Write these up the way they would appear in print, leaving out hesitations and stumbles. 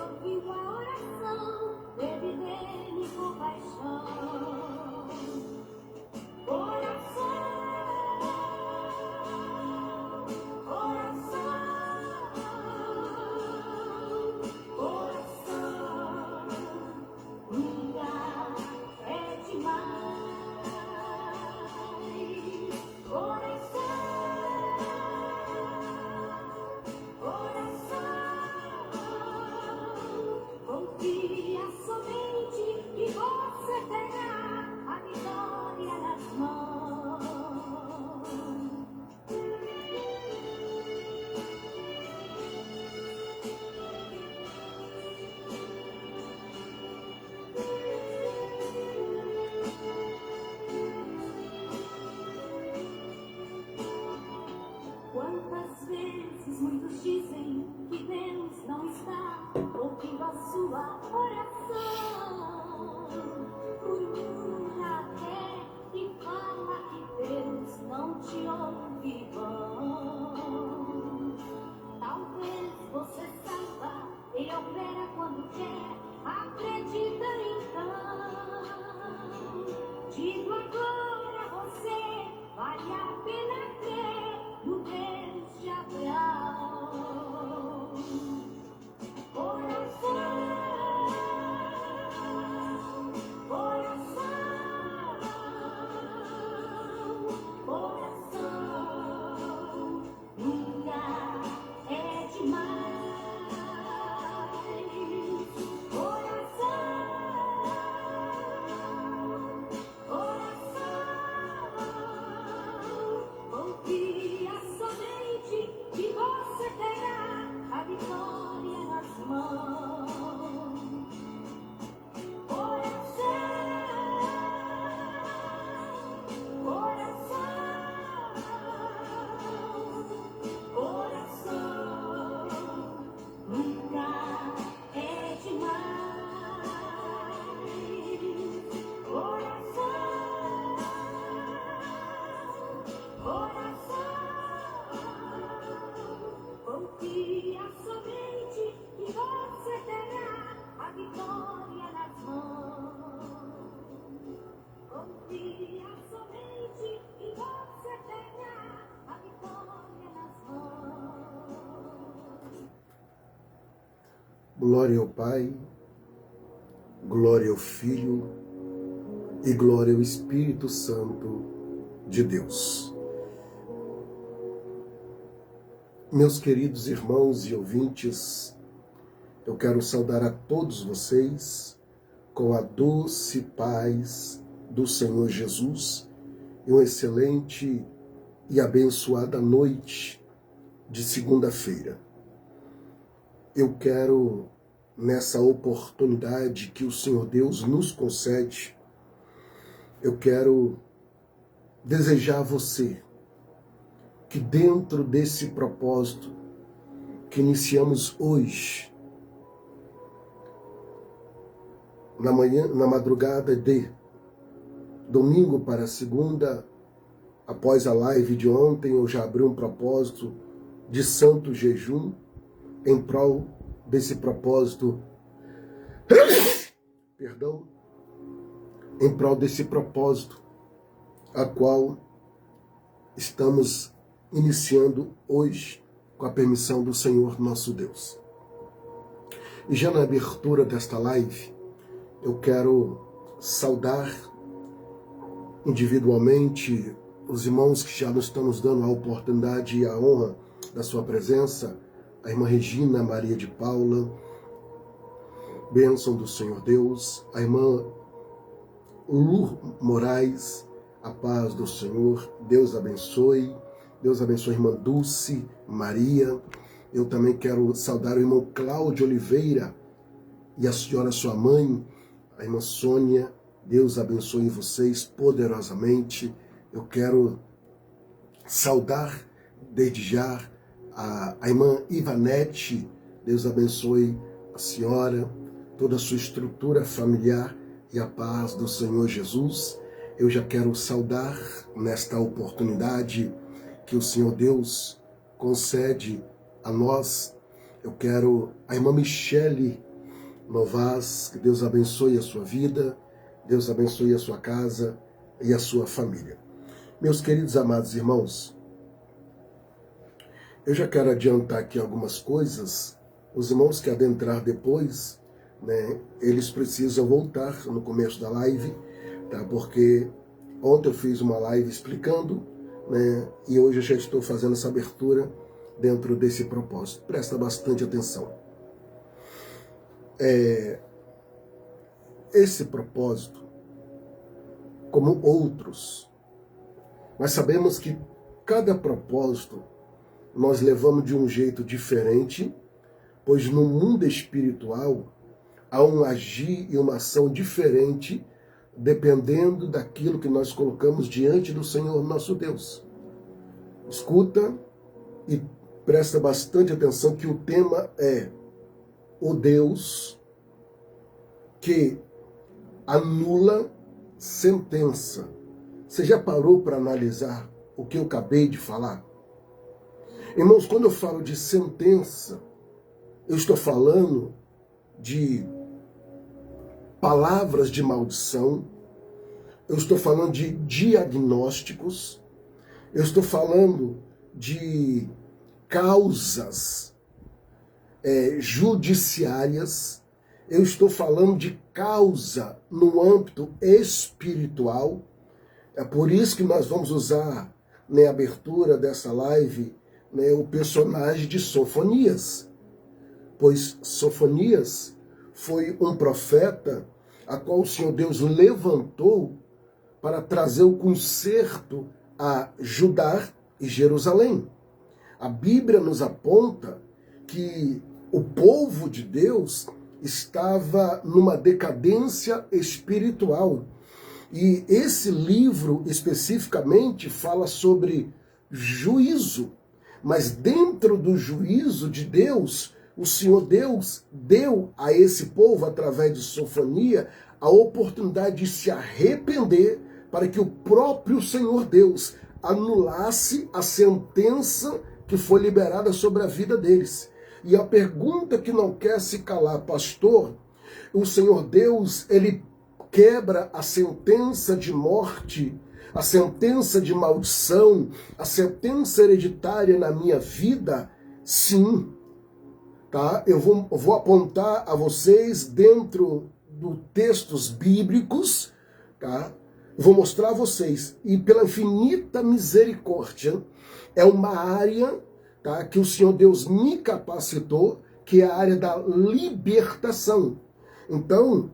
ouviu a oração, teve dele compaixão. Oração, oração, oração, nunca é demais. Oração, confia somente que você terá a vitória nas mãos. Quantas vezes muitos dizem que Deus não está ouvindo a sua oração? Murmura até e fala que Deus não te ouve vão. Talvez você saiba, Ele opera quando quer, acredita então. Digo agora a você, vale a pena crer no Deus de Abraão. Oração, oração, oração, nunca é demais. Oração, oração, confia somente que você terá a vitória nas mãos. Oração, oração, oração, nunca é demais. Oração, oração, confia somente que você terá a vitória nas mãos. Confia somente que você terá a vitória nas mãos. Glória ao Pai, glória ao Filho e glória ao Espírito Santo de Deus. Meus queridos irmãos e ouvintes, eu quero saudar a todos vocês com a doce paz do Senhor Jesus e uma excelente e abençoada noite de segunda-feira. Eu quero, nessa oportunidade que o Senhor Deus nos concede, eu quero desejar a você que dentro desse propósito que iniciamos hoje, na madrugada de domingo para segunda, após a live de ontem, eu já abri um propósito de santo jejum em prol desse propósito, em prol desse propósito, a qual estamos iniciando hoje, com a permissão do Senhor nosso Deus. E já na abertura desta live, eu quero saudar individualmente os irmãos que já estão nos dando a oportunidade e a honra da sua presença, a irmã Regina Maria de Paula, bênção do Senhor Deus, a irmã Lu Moraes, a paz do Senhor, Deus abençoe a irmã Dulce Maria. Eu também quero saudar o irmão Cláudio Oliveira e a senhora sua mãe, a irmã Sônia, Deus abençoe vocês poderosamente. Eu quero saudar desde já a irmã Ivanete, Deus abençoe a senhora, toda a sua estrutura familiar e a paz do Senhor Jesus. Eu já quero saudar nesta oportunidade que o Senhor Deus concede a nós Eu quero a irmã Michele Novas, que Deus abençoe a sua vida, Deus abençoe a sua casa e a sua família. Meus queridos amados irmãos, eu já quero adiantar aqui algumas coisas. Os irmãos que adentrar depois, né, eles precisam voltar no começo da live, tá? Porque ontem eu fiz uma live explicando, né, e hoje eu já estou fazendo essa abertura dentro desse propósito. Presta bastante atenção. Esse propósito, como outros, nós sabemos que cada propósito nós levamos de um jeito diferente, pois no mundo espiritual há um agir e uma ação diferente, dependendo daquilo que nós colocamos diante do Senhor nosso Deus. Escuta e presta bastante atenção que o tema é o Deus que anula sentença. Você já parou para analisar o que eu acabei de falar? Irmãos, quando eu falo de sentença, eu estou falando de palavras de maldição, eu estou falando de diagnósticos, eu estou falando de causas judiciárias, eu estou falando de causa no âmbito espiritual. É por isso que nós vamos usar na abertura dessa live, né, o personagem de Sofonias, pois Sofonias foi um profeta a qual o Senhor Deus levantou para trazer o conserto a Judá e Jerusalém. A Bíblia nos aponta que o povo de Deus estava numa decadência espiritual. E esse livro especificamente fala sobre juízo. Mas dentro do juízo de Deus, o Senhor Deus deu a esse povo, através de Sofonia, a oportunidade de se arrepender para que o próprio Senhor Deus anulasse a sentença que foi liberada sobre a vida deles. E a pergunta que não quer se calar, pastor, o Senhor Deus, ele quebra a sentença de morte, a sentença de maldição, a sentença hereditária na minha vida? Sim. Tá? Eu vou apontar a vocês dentro dos textos bíblicos, tá? Vou mostrar a vocês. E pela infinita misericórdia, é uma área, tá, que o Senhor Deus me capacitou, que é a área da libertação. Então,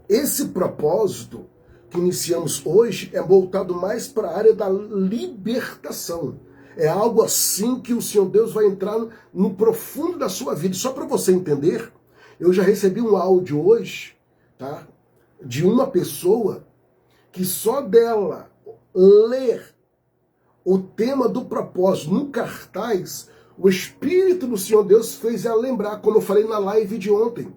esse propósito que iniciamos hoje é voltado mais para a área da libertação. É algo assim que o Senhor Deus vai entrar no profundo da sua vida. Só para você entender, eu já recebi um áudio hoje, tá, de uma pessoa que só dela ler o tema do propósito no cartaz, o Espírito do Senhor Deus fez ela lembrar, como eu falei na live de ontem.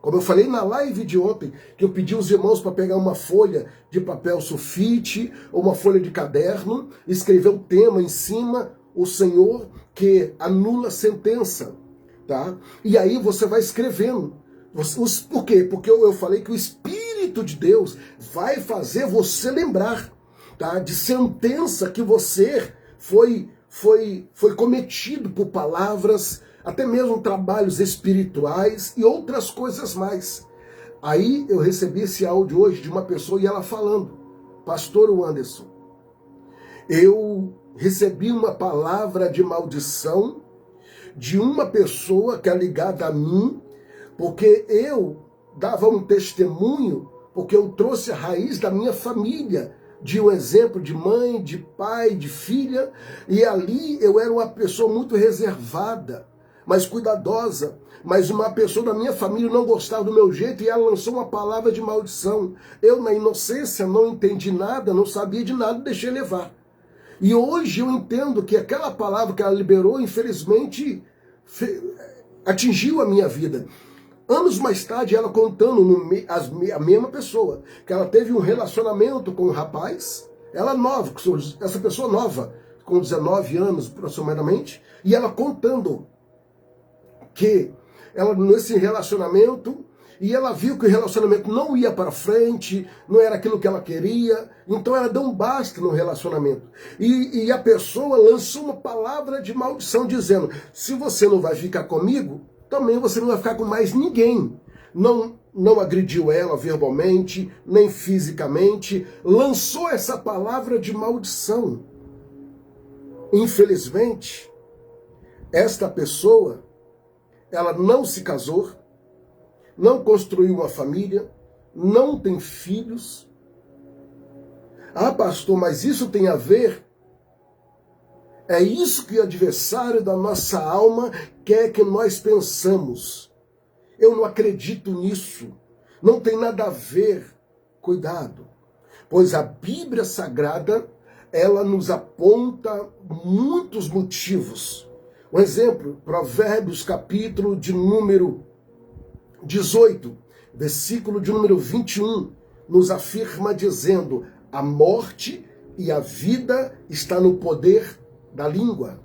Como eu falei na live de ontem, que eu pedi aos irmãos para pegar uma folha de papel sulfite ou uma folha de caderno, escrever o tema em cima, o Senhor que anula sentença, tá? E aí você vai escrevendo. Por quê? Porque eu falei que o Espírito de Deus vai fazer você lembrar, tá, de sentença que você foi cometido por palavras, até mesmo trabalhos espirituais e outras coisas mais. Aí eu recebi esse áudio hoje de uma pessoa e ela falando: Pastor Anderson, eu recebi uma palavra de maldição de uma pessoa que é ligada a mim, porque eu dava um testemunho, porque eu trouxe a raiz da minha família, de um exemplo de mãe, de pai, de filha, e ali eu era uma pessoa muito reservada, mas cuidadosa, mas uma pessoa da minha família não gostava do meu jeito e ela lançou uma palavra de maldição. Eu, na inocência, não entendi nada, não sabia de nada, deixei levar. E hoje eu entendo que aquela palavra que ela liberou, infelizmente, atingiu a minha vida. Anos mais tarde, ela contando, a mesma pessoa, que ela teve um relacionamento com um rapaz, ela nova, essa pessoa nova, com 19 anos aproximadamente, e ela contando que ela nesse relacionamento, e ela viu que o relacionamento não ia para frente, não era aquilo que ela queria, então ela deu um basta no relacionamento. E a pessoa lançou uma palavra de maldição dizendo, se você não vai ficar comigo, também você não vai ficar com mais ninguém. Não agrediu ela verbalmente, nem fisicamente, lançou essa palavra de maldição. Infelizmente, esta pessoa, ela não se casou, não construiu uma família, não tem filhos. Ah, pastor, mas isso tem a ver? É isso que o adversário da nossa alma quer que nós pensamos. Eu não acredito nisso. Não tem nada a ver. Cuidado. Pois a Bíblia Sagrada, ela nos aponta muitos motivos. Um exemplo, Provérbios capítulo de número 18, versículo de número 21, nos afirma dizendo, a morte e a vida está no poder da língua.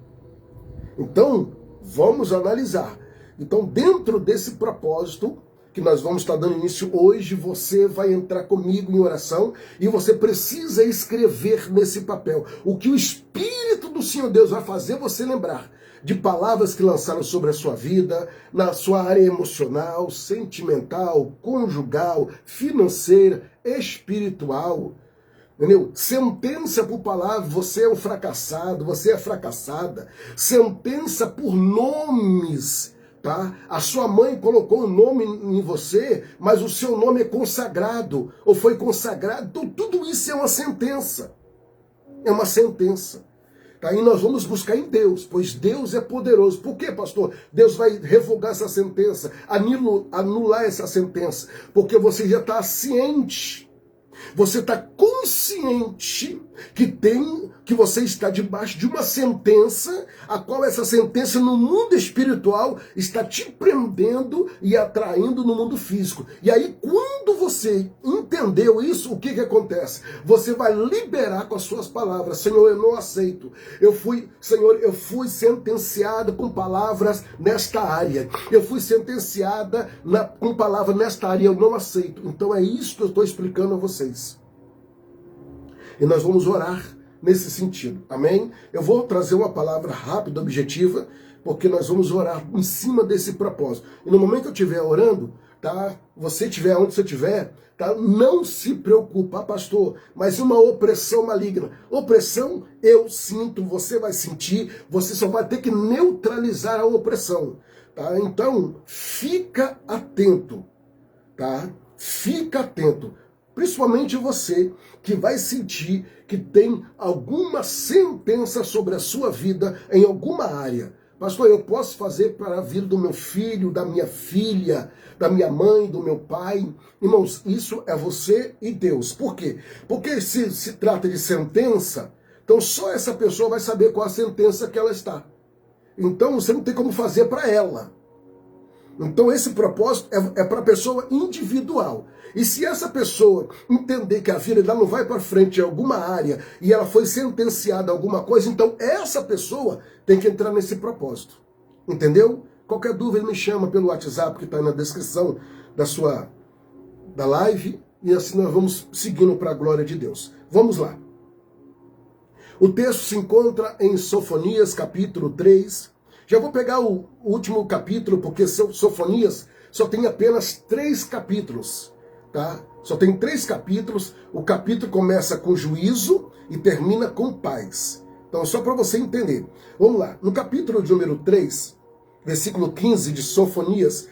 Então, vamos analisar. Então, dentro desse propósito, que nós vamos estar dando início hoje, você vai entrar comigo em oração e você precisa escrever nesse papel o que o Espírito do Senhor Deus vai fazer você lembrar de palavras que lançaram sobre a sua vida, na sua área emocional, sentimental, conjugal, financeira, espiritual. Entendeu? Sentença por palavra, você é um fracassado, você é fracassada. Sentença por nomes. Tá? A sua mãe colocou um nome em você, mas o seu nome é consagrado, ou foi consagrado. Então, tudo isso é uma sentença. É uma sentença. Tá? E nós vamos buscar em Deus, pois Deus é poderoso. Por quê, pastor? Deus vai revogar essa sentença, anular essa sentença, porque você já está ciente. Você está consciente que você está debaixo de uma sentença, a qual essa sentença no mundo espiritual está te prendendo e atraindo no mundo físico. E aí, quando você entendeu isso, o que acontece? Você vai liberar com as suas palavras. Senhor, eu não aceito. Senhor, eu fui sentenciada com palavras nesta área. Eu fui sentenciada com palavras nesta área. Eu não aceito. Então é isso que eu estou explicando a vocês. E nós vamos orar nesse sentido, amém? Eu vou trazer uma palavra rápida, objetiva, porque nós vamos orar em cima desse propósito. E no momento que eu estiver orando, tá? Você estiver onde você estiver, tá? Não se preocupa, pastor, mas uma opressão maligna. Opressão eu sinto, você vai sentir, você só vai ter que neutralizar a opressão, tá? Então, fica atento, tá? Fica atento. Principalmente você que vai sentir que tem alguma sentença sobre a sua vida em alguma área. Pastor, eu posso fazer para a vida do meu filho, da minha filha, da minha mãe, do meu pai? Irmãos, isso é você e Deus. Por quê? Porque se trata de sentença, então só essa pessoa vai saber qual a sentença que ela está. Então você não tem como fazer para ela. Então esse propósito é para a pessoa individual. E se essa pessoa entender que a vida dela não vai para frente em alguma área e ela foi sentenciada a alguma coisa, então essa pessoa tem que entrar nesse propósito. Entendeu? Qualquer dúvida me chama pelo WhatsApp que está aí na descrição da live e assim nós vamos seguindo para a glória de Deus. Vamos lá. O texto se encontra em Sofonias capítulo 3. Já vou pegar o último capítulo, porque Sofonias só tem apenas 3 capítulos, tá? Só tem 3 capítulos, o capítulo começa com juízo e termina com paz. Então, só para você entender. Vamos lá, no capítulo de número 3, versículo 15 de Sofonias,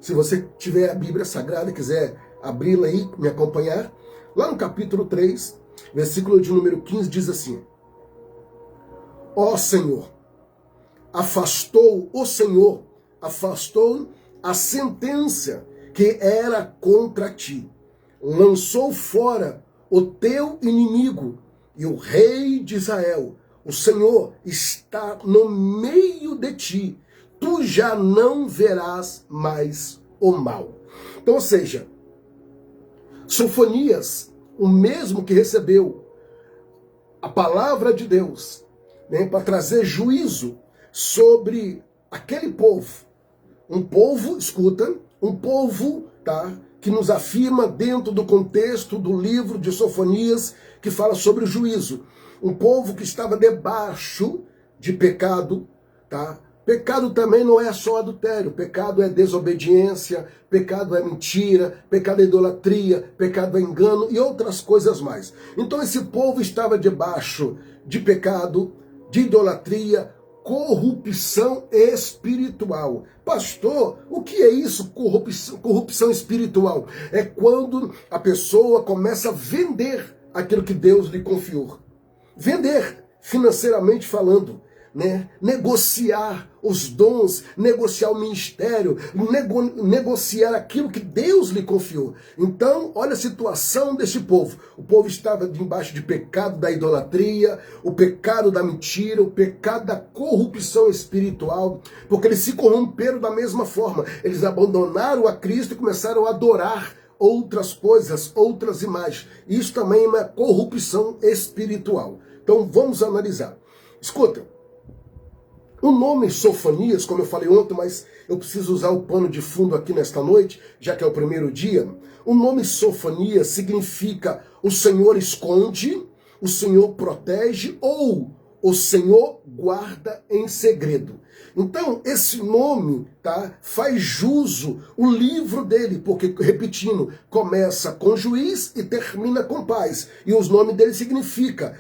se você tiver a Bíblia Sagrada e quiser abri-la aí, me acompanhar, lá no capítulo 3, versículo de número 15, diz assim: Ó Senhor, afastou a sentença que era contra ti, lançou fora o teu inimigo e o rei de Israel. O Senhor está no meio de ti, tu já não verás mais o mal. Então, ou seja, Sofonias, o mesmo que recebeu a palavra de Deus, para trazer juízo, sobre aquele povo. Um povo, escuta, um povo, tá, que nos afirma dentro do contexto do livro de Sofonias, que fala sobre o juízo. Um povo que estava debaixo de pecado, tá? Pecado também não é só adultério, pecado é desobediência, pecado é mentira, pecado é idolatria, pecado é engano e outras coisas mais. Então esse povo estava debaixo de pecado, de idolatria, corrupção espiritual. Pastor, o que é isso, corrupção espiritual? É quando a pessoa começa a vender aquilo que Deus lhe confiou. Vender, financeiramente falando, né? Negociar os dons, negociar o ministério, negociar aquilo que Deus lhe confiou. Então, olha a situação desse povo. O povo estava debaixo de pecado da idolatria, o pecado da mentira, o pecado da corrupção espiritual, porque eles se corromperam da mesma forma. Eles abandonaram a Cristo e começaram a adorar outras coisas, outras imagens. Isso também é uma corrupção espiritual. Então, vamos analisar. Escuta. O nome Sofonias, como eu falei ontem, mas eu preciso usar o pano de fundo aqui nesta noite, já que é o primeiro dia. O nome Sofonias significa o Senhor esconde, o Senhor protege ou o Senhor guarda em segredo. Então, esse nome, tá, faz juso o livro dele, porque, repetindo, começa com juiz e termina com paz. E os nomes dele significa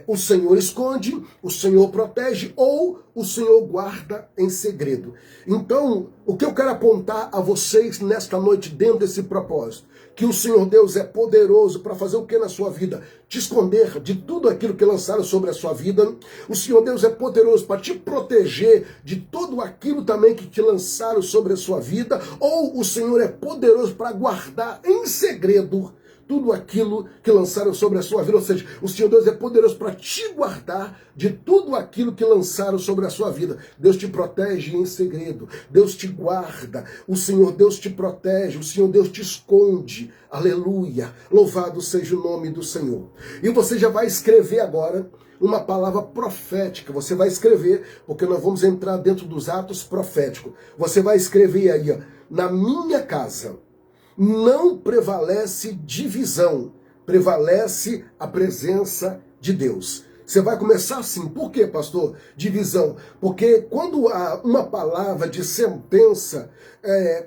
o Senhor esconde, o Senhor protege ou o Senhor guarda em segredo. Então, o que eu quero apontar a vocês nesta noite dentro desse propósito? Que o Senhor Deus é poderoso para fazer o que na sua vida? Te esconder de tudo aquilo que lançaram sobre a sua vida. O Senhor Deus é poderoso para te proteger de tudo aquilo também que te lançaram sobre a sua vida. Ou o Senhor é poderoso para guardar em segredo tudo aquilo que lançaram sobre a sua vida. Ou seja, o Senhor Deus é poderoso para te guardar de tudo aquilo que lançaram sobre a sua vida. Deus te protege em segredo. Deus te guarda. O Senhor Deus te protege. O Senhor Deus te esconde. Aleluia. Louvado seja o nome do Senhor. E você já vai escrever agora uma palavra profética. Você vai escrever, porque nós vamos entrar dentro dos atos proféticos. Você vai escrever aí, ó, na minha casa não prevalece divisão, prevalece a presença de Deus. Você vai começar assim. Por quê, pastor? Divisão. Porque quando há uma palavra de sentença,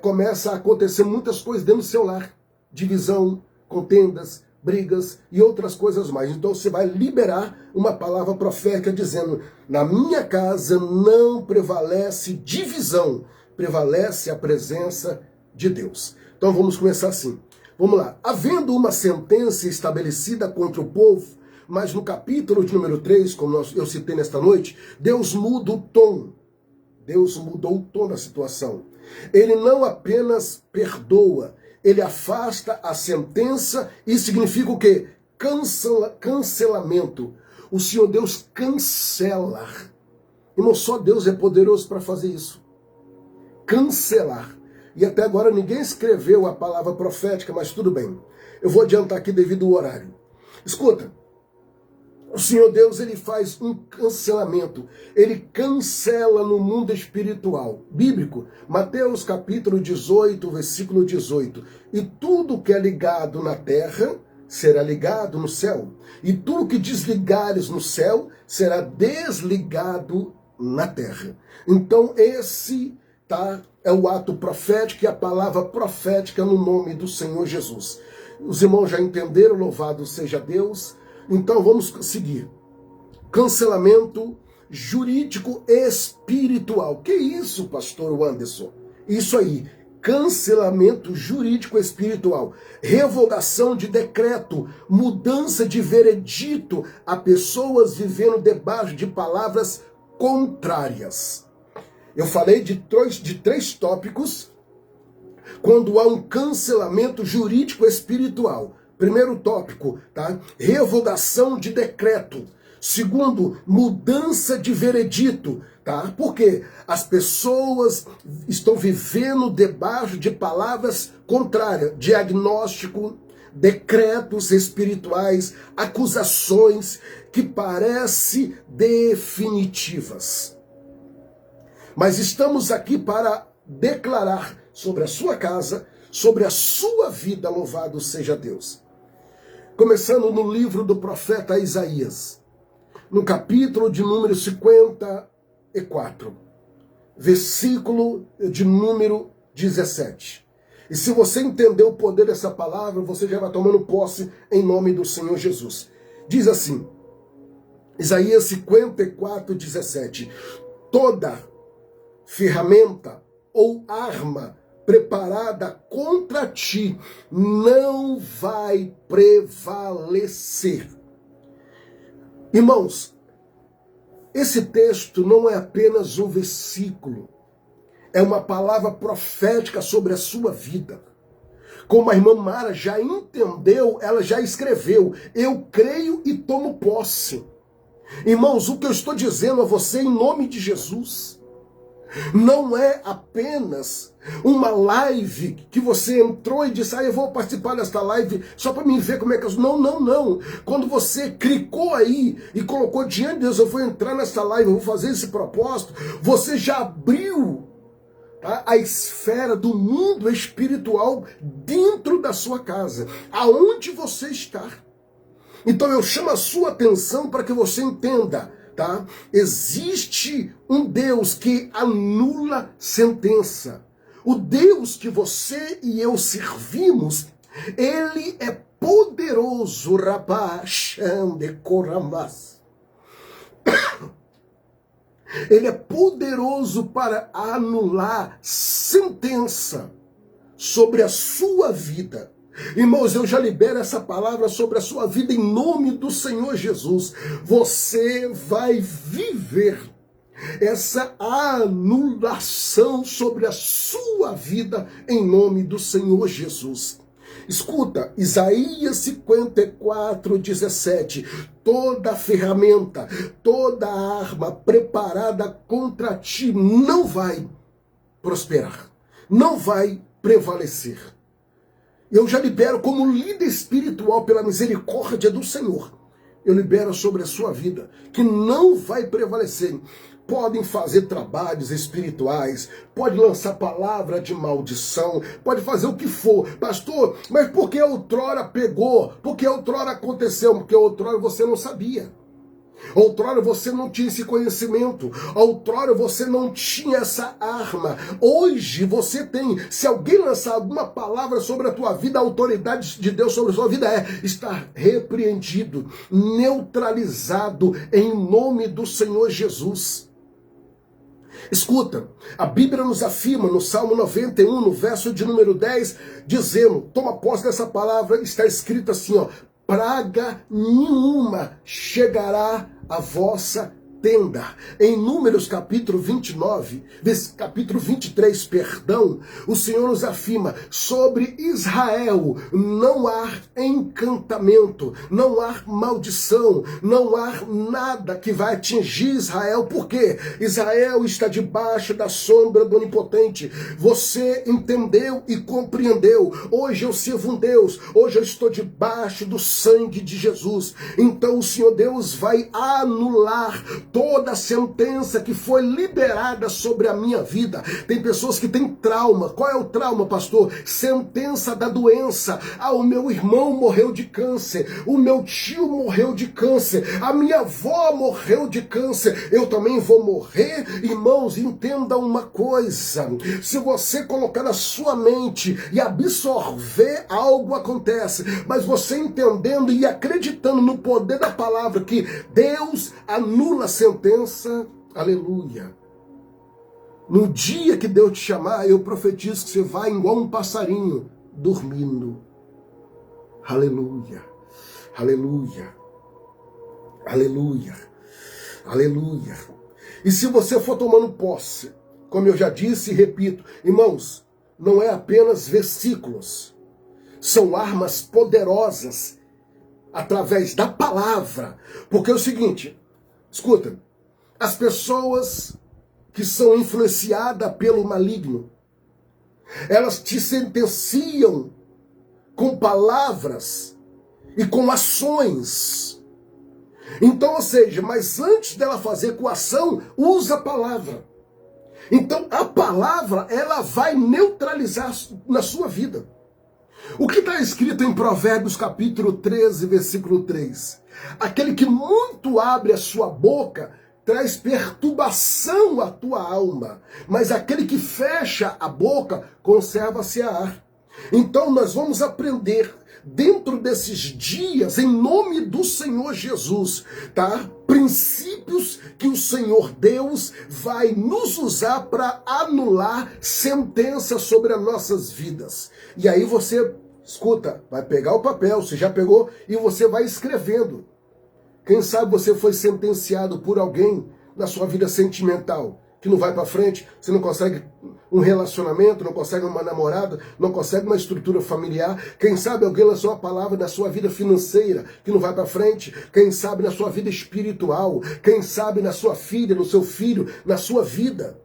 começa a acontecer muitas coisas dentro do seu lar. Divisão, contendas, brigas e outras coisas mais. Então você vai liberar uma palavra profética dizendo: na minha casa não prevalece divisão, prevalece a presença de Deus. Então vamos começar assim. Vamos lá. Havendo uma sentença estabelecida contra o povo, mas no capítulo de número 3, como eu citei nesta noite, Deus muda o tom. Deus mudou o tom da situação. Ele não apenas perdoa, ele afasta a sentença e significa o quê? Cancelamento. O Senhor Deus cancela. Irmão, só Deus é poderoso para fazer isso. Cancelar. E até agora ninguém escreveu a palavra profética, mas tudo bem. Eu vou adiantar aqui devido ao horário. Escuta, o Senhor Deus, ele faz um cancelamento. Ele cancela no mundo espiritual. Bíblico, Mateus capítulo 18, versículo 18. E tudo que é ligado na terra será ligado no céu. E tudo que desligares no céu será desligado na terra. Então esse é o ato profético e a palavra profética no nome do Senhor Jesus. Os irmãos já entenderam, louvado seja Deus. Então vamos seguir. Cancelamento jurídico espiritual. Que isso, pastor Anderson? Isso aí, cancelamento jurídico espiritual. Revogação de decreto, mudança de veredito a pessoas vivendo debaixo de palavras contrárias. Eu falei de três tópicos quando há um cancelamento jurídico espiritual. Primeiro tópico, tá? Revogação de decreto. Segundo, mudança de veredito, tá? Porque as pessoas estão vivendo debaixo de palavras contrárias, diagnóstico, decretos espirituais, acusações que parecem definitivas. Mas estamos aqui para declarar sobre a sua casa, sobre a sua vida, louvado seja Deus. Começando no livro do profeta Isaías, no capítulo de número 54, versículo de número 17. E se você entender o poder dessa palavra, você já vai tomando posse em nome do Senhor Jesus. Diz assim, Isaías 54, 17. Toda ferramenta ou arma preparada contra ti não vai prevalecer. Irmãos, esse texto não é apenas um versículo, é uma palavra profética sobre a sua vida. Como a irmã Mara já entendeu, ela já escreveu, eu creio e tomo posse. Irmãos, o que eu estou dizendo a você em nome de Jesus, não é apenas uma live que você entrou e disse, eu vou participar desta live só para me ver como é que eu... Não. Quando você clicou aí e colocou diante de Deus, eu vou entrar nessa live, eu vou fazer esse propósito, você já abriu a esfera do mundo espiritual dentro da sua casa, aonde você está. Então eu chamo a sua atenção para que você entenda, tá? Existe um Deus que anula sentença. O Deus que você e eu servimos, ele é poderoso, rapaz, de coramas. Ele é poderoso para anular sentença sobre a sua vida. Irmãos, eu já libero essa palavra sobre a sua vida em nome do Senhor Jesus. Você vai viver essa anulação sobre a sua vida em nome do Senhor Jesus. Escuta, Isaías 54, 17. Toda ferramenta, toda arma preparada contra ti não vai prosperar, não vai prevalecer. Eu já libero como líder espiritual pela misericórdia do Senhor. Eu libero sobre a sua vida que não vai prevalecer. Podem fazer trabalhos espirituais, pode lançar palavra de maldição, pode fazer o que for. Pastor, mas por que outrora pegou? Por que outrora aconteceu? Porque outrora você não sabia. Outrora você não tinha esse conhecimento. Outrora você não tinha essa arma. Hoje você tem. Se alguém lançar alguma palavra sobre a tua vida, a autoridade de Deus sobre a sua vida está repreendido, neutralizado em nome do Senhor Jesus. Escuta, a Bíblia nos afirma no Salmo 91, no verso de número 10, dizendo, toma posse dessa palavra, está escrito assim, praga nenhuma chegará à vossa tenda. Em Números capítulo 29, capítulo 23, perdão, o Senhor nos afirma, sobre Israel não há encantamento, não há maldição, não há nada que vai atingir Israel, porque Israel está debaixo da sombra do Onipotente. Você entendeu e compreendeu. Hoje eu sirvo um Deus, hoje eu estou debaixo do sangue de Jesus. Então o Senhor Deus vai anular toda a sentença que foi liberada sobre a minha vida. Tem pessoas que têm trauma. Qual é o trauma, pastor? Sentença da doença. O meu irmão morreu de câncer. O meu tio morreu de câncer. A minha avó morreu de câncer. Eu também vou morrer? Irmãos, entenda uma coisa. Se você colocar na sua mente e absorver, algo acontece. Mas você entendendo e acreditando no poder da palavra que Deus anula sentença, aleluia. No dia que Deus te chamar, eu profetizo que você vai igual um passarinho dormindo. Aleluia, aleluia, aleluia, aleluia. E se você for tomando posse, como eu já disse e repito, irmãos, não é apenas versículos, são armas poderosas através da palavra. Porque é o seguinte, escuta, as pessoas que são influenciadas pelo maligno, elas te sentenciam com palavras e com ações. Então, ou seja, mas antes dela fazer com ação, usa a palavra. Então a palavra, ela vai neutralizar na sua vida. O que está escrito em Provérbios capítulo 13, versículo 3? Aquele que muito abre a sua boca traz perturbação à tua alma, mas aquele que fecha a boca conserva-se a ar. Então nós vamos aprender dentro desses dias, em nome do Senhor Jesus, tá? Princípios que o Senhor Deus vai nos usar para anular sentenças sobre as nossas vidas. E aí você, escuta, vai pegar o papel, você já pegou, e você vai escrevendo. Quem sabe você foi sentenciado por alguém na sua vida sentimental, que não vai para frente, você não consegue um relacionamento, não consegue uma namorada, não consegue uma estrutura familiar. Quem sabe alguém lançou uma palavra na sua vida financeira, que não vai para frente. Quem sabe na sua vida espiritual. Quem sabe na sua filha, no seu filho, na sua vida.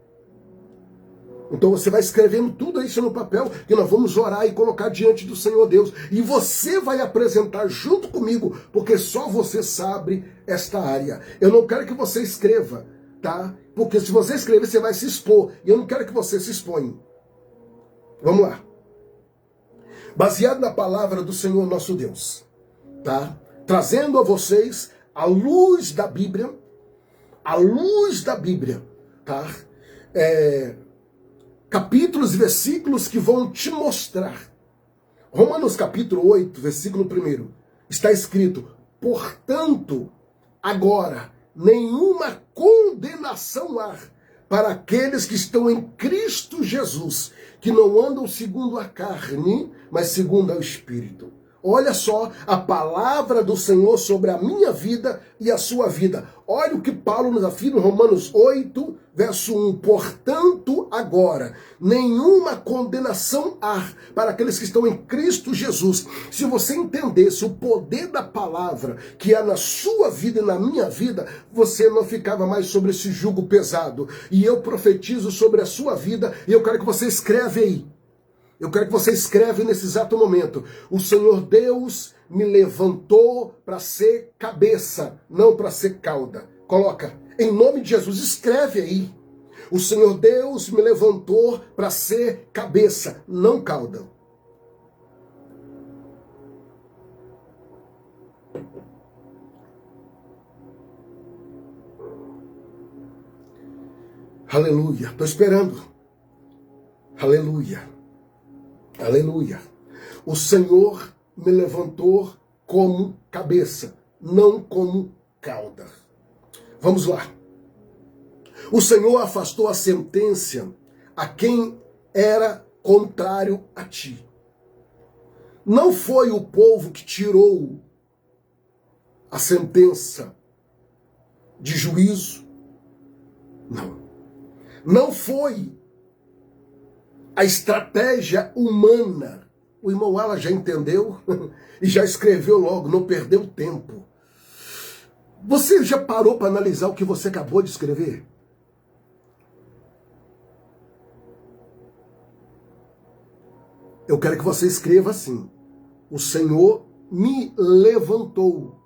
Então você vai escrevendo tudo isso no papel, que nós vamos orar e colocar diante do Senhor Deus. E você vai apresentar junto comigo, porque só você sabe esta área. Eu não quero que você escreva, tá? Porque se você escrever, você vai se expor. E eu não quero que você se exponha. Vamos lá. Baseado na palavra do Senhor nosso Deus, tá? Trazendo a vocês a luz da Bíblia, tá? Capítulos e versículos que vão te mostrar. Romanos capítulo 8, versículo 1, está escrito: portanto, agora, nenhuma condenação há para aqueles que estão em Cristo Jesus, que não andam segundo a carne, mas segundo o Espírito. Olha só a palavra do Senhor sobre a minha vida e a sua vida. Olha o que Paulo nos afirma em Romanos 8, verso 1. Portanto, agora, nenhuma condenação há para aqueles que estão em Cristo Jesus. Se você entendesse o poder da palavra que há na sua vida e na minha vida, você não ficava mais sobre esse jugo pesado. E eu profetizo sobre a sua vida, e eu quero que você escreve aí. Eu quero que você escreve nesse exato momento. O Senhor Deus me levantou para ser cabeça, não para ser cauda. Coloca, em nome de Jesus, escreve aí. O Senhor Deus me levantou para ser cabeça, não cauda. Aleluia, estou esperando. Aleluia. Aleluia. O Senhor me levantou como cabeça, não como cauda. Vamos lá. O Senhor afastou a sentença a quem era contrário a ti. Não foi o povo que tirou a sentença de juízo. Não. Não foi a estratégia humana. O irmão Alan já entendeu e já escreveu logo, não perdeu tempo. Você já parou para analisar o que você acabou de escrever? Eu quero que você escreva assim: o Senhor me levantou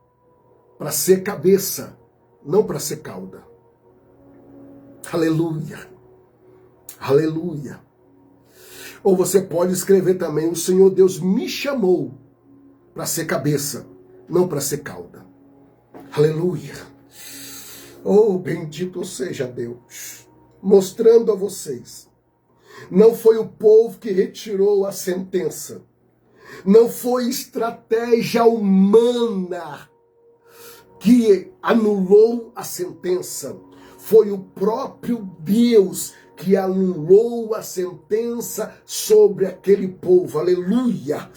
para ser cabeça, não para ser cauda. Aleluia. Aleluia. Ou você pode escrever também: o Senhor Deus me chamou para ser cabeça, não para ser cauda. Aleluia. Oh, bendito seja Deus. Mostrando a vocês, não foi o povo que retirou a sentença. Não foi estratégia humana que anulou a sentença. Foi o próprio Deus que anulou a sentença sobre aquele povo. Aleluia!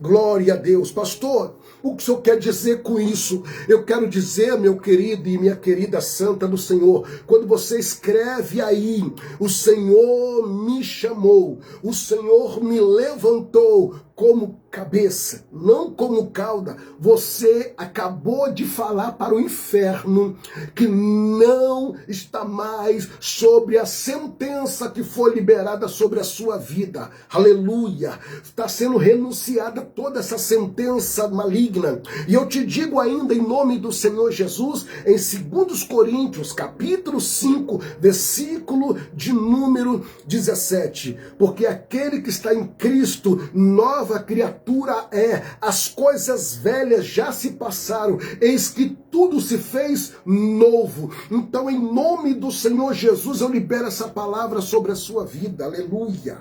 Glória a Deus. Pastor, o que o senhor quer dizer com isso? Eu quero dizer, meu querido e minha querida santa do Senhor, quando você escreve aí: o Senhor me chamou, o Senhor me levantou como cabeça, não como cauda. Você acabou de falar para o inferno que não está mais sobre a sentença que foi liberada sobre a sua vida. Aleluia! Está sendo renunciada toda essa sentença maligna. E eu te digo ainda em nome do Senhor Jesus, em 2 Coríntios, capítulo 5, versículo de número 17. Porque aquele que está em Cristo, nova criatura é. As coisas velhas já se passaram, eis que tudo se fez novo. Então, em nome do Senhor Jesus, eu libero essa palavra sobre a sua vida. Aleluia.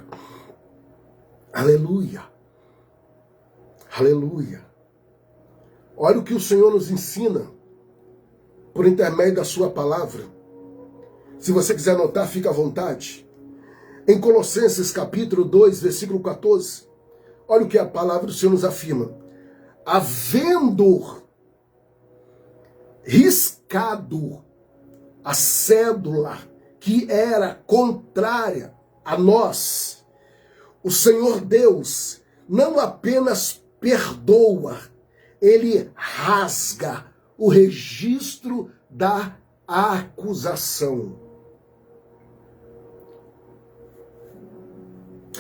Aleluia. Aleluia. Olha o que o Senhor nos ensina por intermédio da sua palavra. Se você quiser anotar, fica à vontade. Em Colossenses capítulo 2, versículo 14, olha o que a palavra do Senhor nos afirma. Havendo riscado a cédula que era contrária a nós, o Senhor Deus não apenas perdoa, ele rasga o registro da acusação.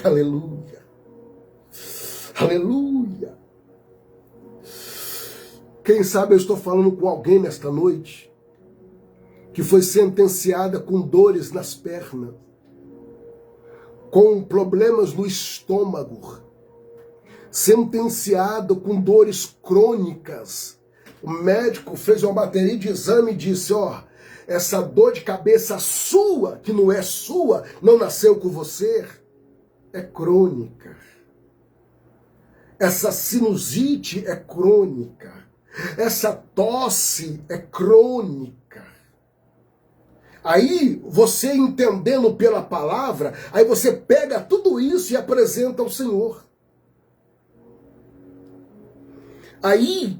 Aleluia. Aleluia. Quem sabe eu estou falando com alguém nesta noite que foi sentenciada com dores nas pernas, com problemas no estômago, sentenciado com dores crônicas. O médico fez uma bateria de exame e disse, essa dor de cabeça sua, que não é sua, não nasceu com você, é crônica. Essa sinusite é crônica. Essa tosse é crônica. Aí, você entendendo pela palavra, aí você pega tudo isso e apresenta ao Senhor. Aí,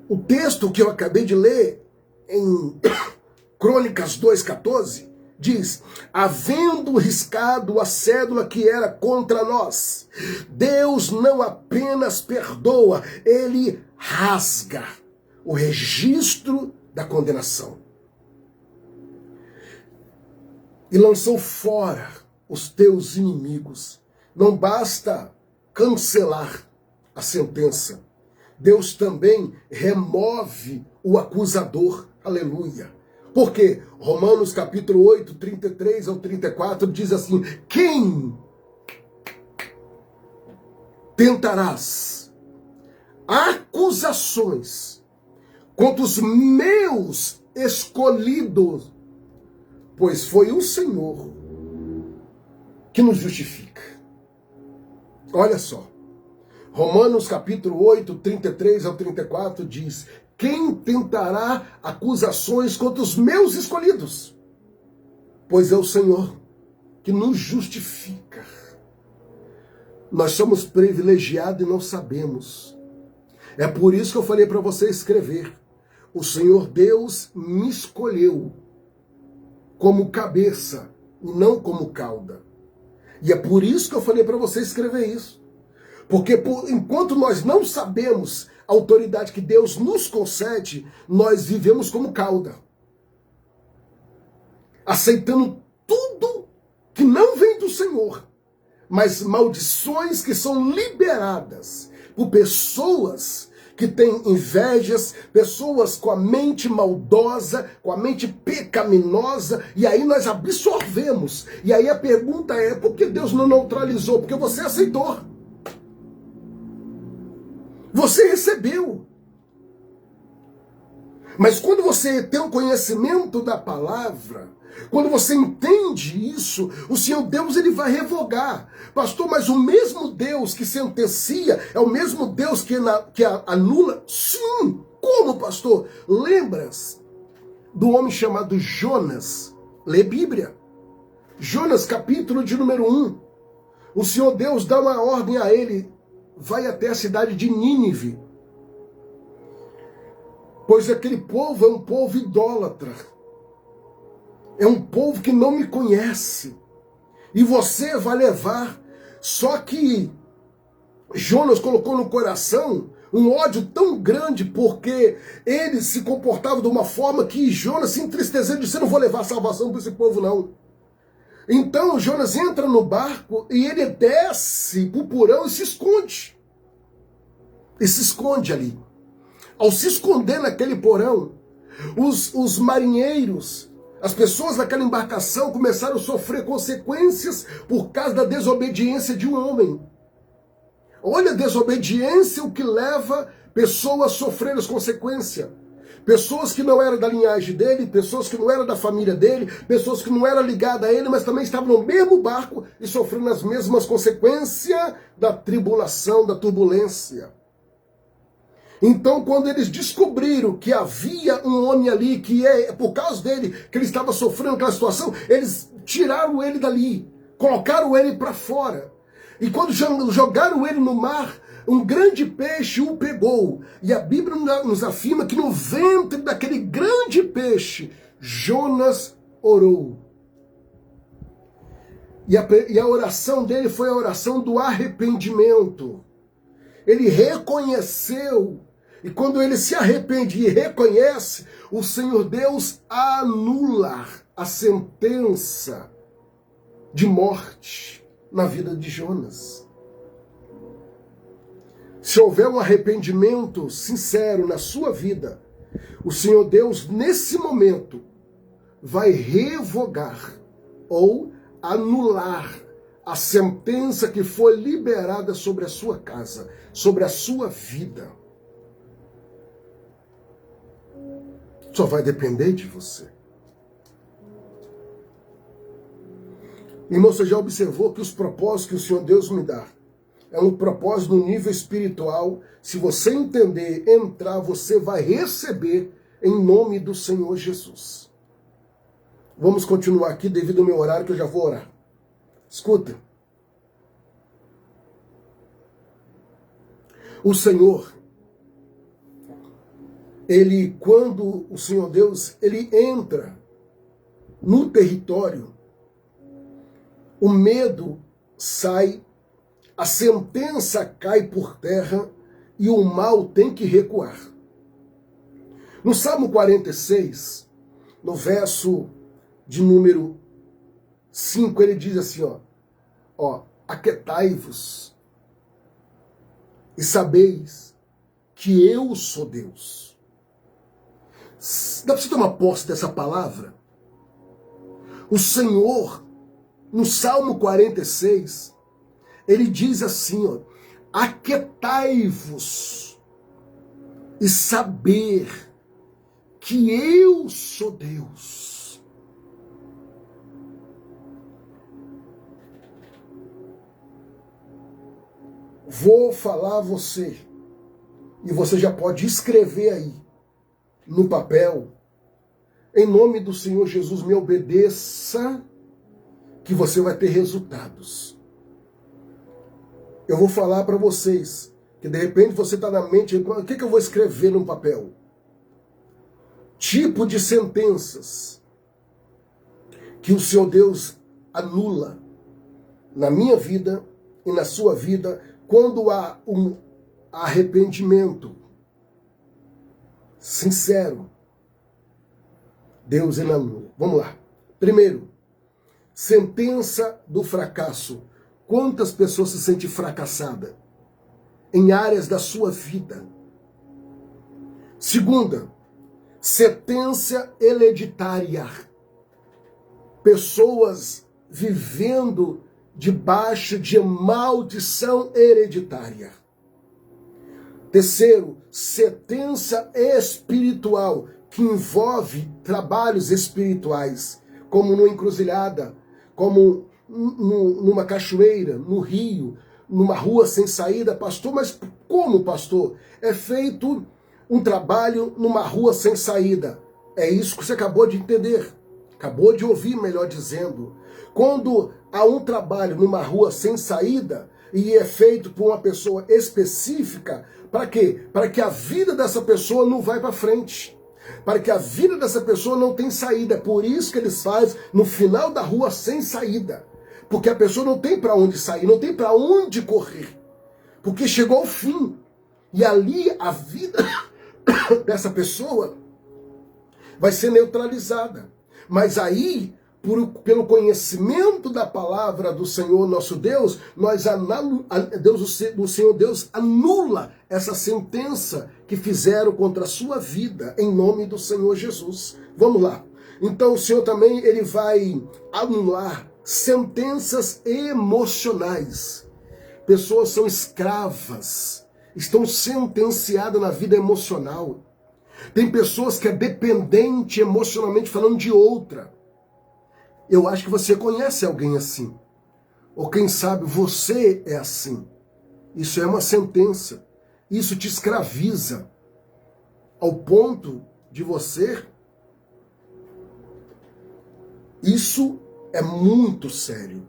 o texto que eu acabei de ler, em Crônicas 2,14, diz, havendo riscado a cédula que era contra nós, Deus não apenas perdoa, ele rasga o registro da condenação. E lançou fora os teus inimigos. Não basta cancelar a sentença. Deus também remove o acusador. Aleluia. Porque Romanos capítulo 8, 33 ao 34 diz assim, quem tentarás acusações contra os meus escolhidos, pois foi o Senhor que nos justifica. Olha só, Romanos capítulo 8, 33 ao 34 diz, quem tentará acusações contra os meus escolhidos? Pois é o Senhor que nos justifica. Nós somos privilegiados e não sabemos. É por isso que eu falei para você escrever. O Senhor Deus me escolheu como cabeça e não como cauda. E é por isso que eu falei para você escrever isso. Porque enquanto nós não sabemos a autoridade que Deus nos concede, nós vivemos como cauda. Aceitando tudo que não vem do Senhor. Mas maldições que são liberadas por pessoas que têm invejas, pessoas com a mente maldosa, com a mente pecaminosa, e aí nós absorvemos. E aí a pergunta é, por que Deus não neutralizou? Porque você aceitou. Você recebeu. Mas quando você tem o conhecimento da palavra, quando você entende isso, o Senhor Deus ele vai revogar. Pastor, mas o mesmo Deus que sentencia é o mesmo Deus que anula? Sim. Como, pastor? Lembras do homem chamado Jonas? Lê Bíblia. Jonas, capítulo de número 1. O Senhor Deus dá uma ordem a ele. Vai até a cidade de Nínive. Pois aquele povo é um povo idólatra. É um povo que não me conhece. E você vai levar. Só que Jonas colocou no coração um ódio tão grande porque ele se comportava de uma forma que Jonas se entristeceu e disse: não vou levar salvação para esse povo não. Então Jonas entra no barco e ele desce pro porão e se esconde. E se esconde ali. Ao se esconder naquele porão, os marinheiros, as pessoas daquela embarcação começaram a sofrer consequências por causa da desobediência de um homem. Olha a desobediência, o que leva pessoas a sofrer as consequências. Pessoas que não eram da linhagem dele, pessoas que não eram da família dele, pessoas que não eram ligadas a ele, mas também estavam no mesmo barco e sofrendo as mesmas consequências da tribulação, da turbulência. Então, quando eles descobriram que havia um homem ali, que é por causa dele, que ele estava sofrendo aquela situação, eles tiraram ele dali, colocaram ele para fora. E quando jogaram ele no mar, um grande peixe o pegou. E a Bíblia nos afirma que no ventre daquele grande peixe, Jonas orou. E a oração dele foi a oração do arrependimento. Ele reconheceu. E quando ele se arrepende e reconhece, o Senhor Deus anula a sentença de morte na vida de Jonas. Se houver um arrependimento sincero na sua vida, o Senhor Deus, nesse momento, vai revogar ou anular a sentença que foi liberada sobre a sua casa, sobre a sua vida. Só vai depender de você. Irmão, você já observou que os propósitos que o Senhor Deus me dá é um propósito no nível espiritual. Se você entender, entrar, você vai receber em nome do Senhor Jesus. Vamos continuar aqui devido ao meu horário que eu já vou orar. Escuta. O Senhor, quando o Senhor Deus, ele entra no território, o medo sai, a sentença cai por terra e o mal tem que recuar. No Salmo 46, no verso de número 5, ele diz assim, aquietai-vos e sabeis que eu sou Deus. Dá para você tomar posse dessa palavra? O Senhor, no Salmo 46, ele diz assim, aquietai-vos e saber que eu sou Deus. Vou falar a você, e você já pode escrever aí, no papel, em nome do Senhor Jesus, me obedeça, que você vai ter resultados. Eu vou falar para vocês, que de repente você está na mente, o que eu vou escrever no papel? Tipo de sentenças que o Senhor Deus anula na minha vida e na sua vida, quando há um arrependimento sincero, Deus ele anula. Vamos lá. Primeiro, sentença do fracasso. Quantas pessoas se sentem fracassadas em áreas da sua vida? Segunda, sentença hereditária. Pessoas vivendo debaixo de maldição hereditária. Terceiro, sentença espiritual, que envolve trabalhos espirituais, como numa encruzilhada, como numa cachoeira, no rio, numa rua sem saída. Pastor, mas como, pastor? É feito um trabalho numa rua sem saída. É isso que você acabou de entender, acabou de ouvir, melhor dizendo. Quando há um trabalho numa rua sem saída e é feito por uma pessoa específica, para quê? Para que a vida dessa pessoa não vai para frente. Para que a vida dessa pessoa não tem saída. É por isso que eles fazem no final da rua sem saída. Porque a pessoa não tem para onde sair, não tem para onde correr. porque chegou ao fim. E ali a vida dessa pessoa vai ser neutralizada. Mas aí, pelo conhecimento da palavra do Senhor nosso Deus, o Senhor Deus anula essa sentença que fizeram contra a sua vida, em nome do Senhor Jesus. Vamos lá. Então o Senhor também ele vai anular sentenças emocionais. Pessoas são escravas, estão sentenciadas na vida emocional. Tem pessoas que é dependente emocionalmente falando de outra. Eu acho que você conhece alguém assim. Ou quem sabe você é assim. Isso é uma sentença. Isso te escraviza ao ponto de você. Isso é muito sério.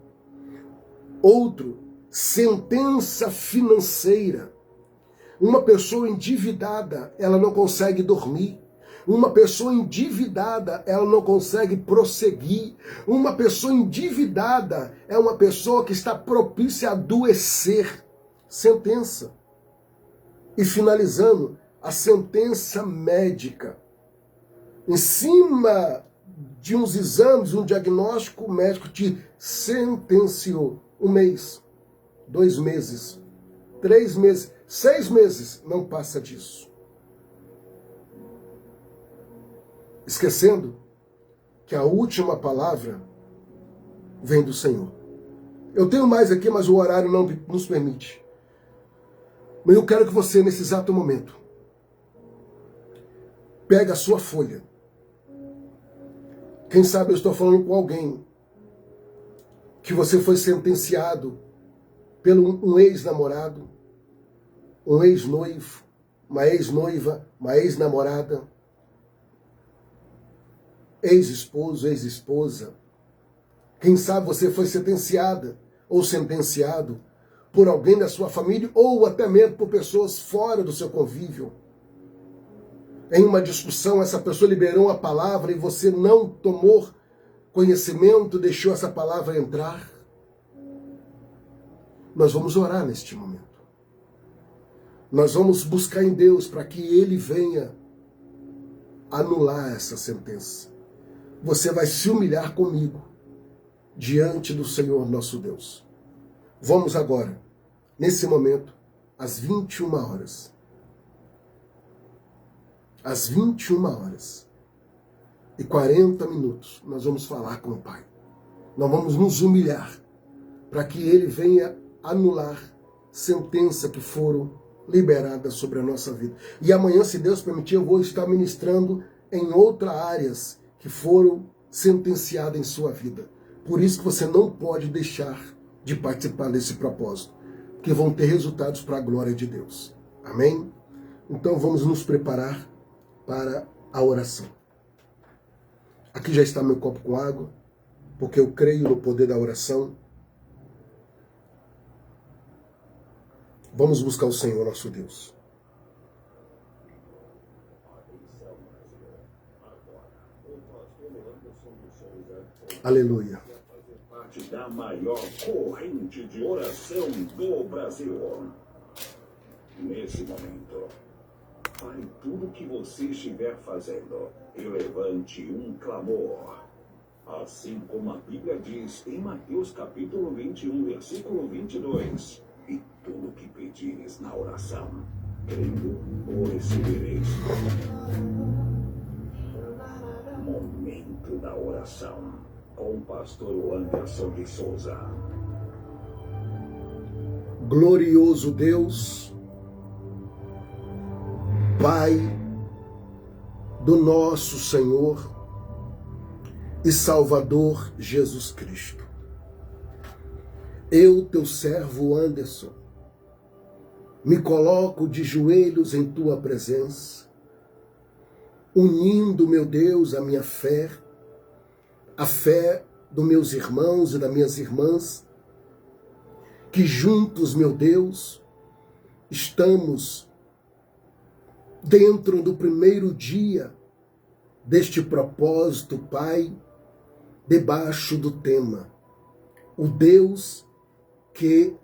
Outro, sentença financeira. Uma pessoa endividada, ela não consegue dormir. Uma pessoa endividada, ela não consegue prosseguir. Uma pessoa endividada é uma pessoa que está propícia a adoecer. Sentença. E finalizando, a sentença médica. Em cima de uns exames, um diagnóstico, o médico te sentenciou 1 mês, 2 meses, 3 meses, 6 meses, não passa disso. Esquecendo que a última palavra vem do Senhor. Eu tenho mais aqui, mas o horário não nos permite. Mas eu quero que você, nesse exato momento, pegue a sua folha. Quem sabe eu estou falando com alguém que você foi sentenciado pelo um ex-namorado, um ex-noivo, uma ex-noiva, uma ex-namorada, ex-esposo, ex-esposa. Quem sabe você foi sentenciada ou sentenciado por alguém da sua família ou até mesmo por pessoas fora do seu convívio. Em uma discussão, essa pessoa liberou a palavra e você não tomou conhecimento, deixou essa palavra entrar. Nós vamos orar neste momento. Nós vamos buscar em Deus para que Ele venha anular essa sentença. Você vai se humilhar comigo diante do Senhor nosso Deus. Vamos agora, nesse momento, às 21 horas. Às 21h40, nós vamos falar com o Pai. Nós vamos nos humilhar para que Ele venha anular sentenças que foram liberadas sobre a nossa vida. E amanhã, se Deus permitir, eu vou estar ministrando em outras áreas que foram sentenciadas em sua vida. Por isso que você não pode deixar de participar desse propósito, porque vão ter resultados para a glória de Deus. Amém? Então vamos nos preparar para a oração. Aqui já está meu copo com água, porque eu creio no poder da oração. Vamos buscar o Senhor nosso Deus. Aleluia. Parte da maior corrente de oração do Brasil. Nesse momento, pare tudo o que você estiver fazendo e levante um clamor. Assim como a Bíblia diz em Mateus capítulo 21, versículo 22. E tudo o que pedires na oração, crendo, o recebereis. Momento da oração, com o pastor Anderson de Souza. Glorioso Deus, Pai do nosso Senhor e Salvador Jesus Cristo. Eu, teu servo Anderson, me coloco de joelhos em tua presença, unindo, meu Deus, a minha fé, a fé dos meus irmãos e das minhas irmãs, que juntos, meu Deus, estamos dentro do primeiro dia deste propósito, Pai, debaixo do tema, o Deus que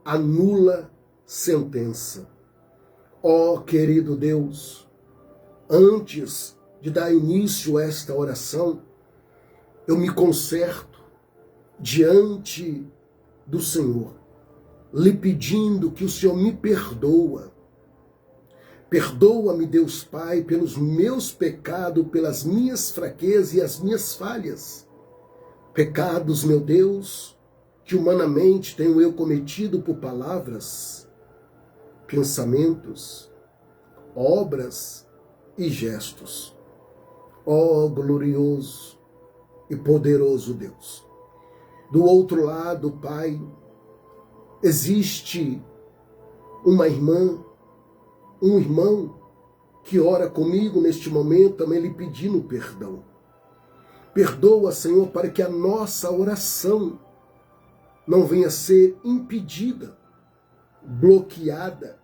anula sentença. Ó querido Deus, antes de dar início a esta oração, eu me conserto diante do Senhor, lhe pedindo que o Senhor me perdoa. Perdoa-me, Deus Pai, pelos meus pecados, pelas minhas fraquezas e as minhas falhas. Pecados, meu Deus, que humanamente tenho eu cometido por palavras, pensamentos, obras e gestos. Ó glorioso e poderoso Deus. Do outro lado, Pai, existe uma irmã, um irmão que ora comigo neste momento, também lhe pedindo perdão. Perdoa, Senhor, para que a nossa oração não venha a ser impedida, bloqueada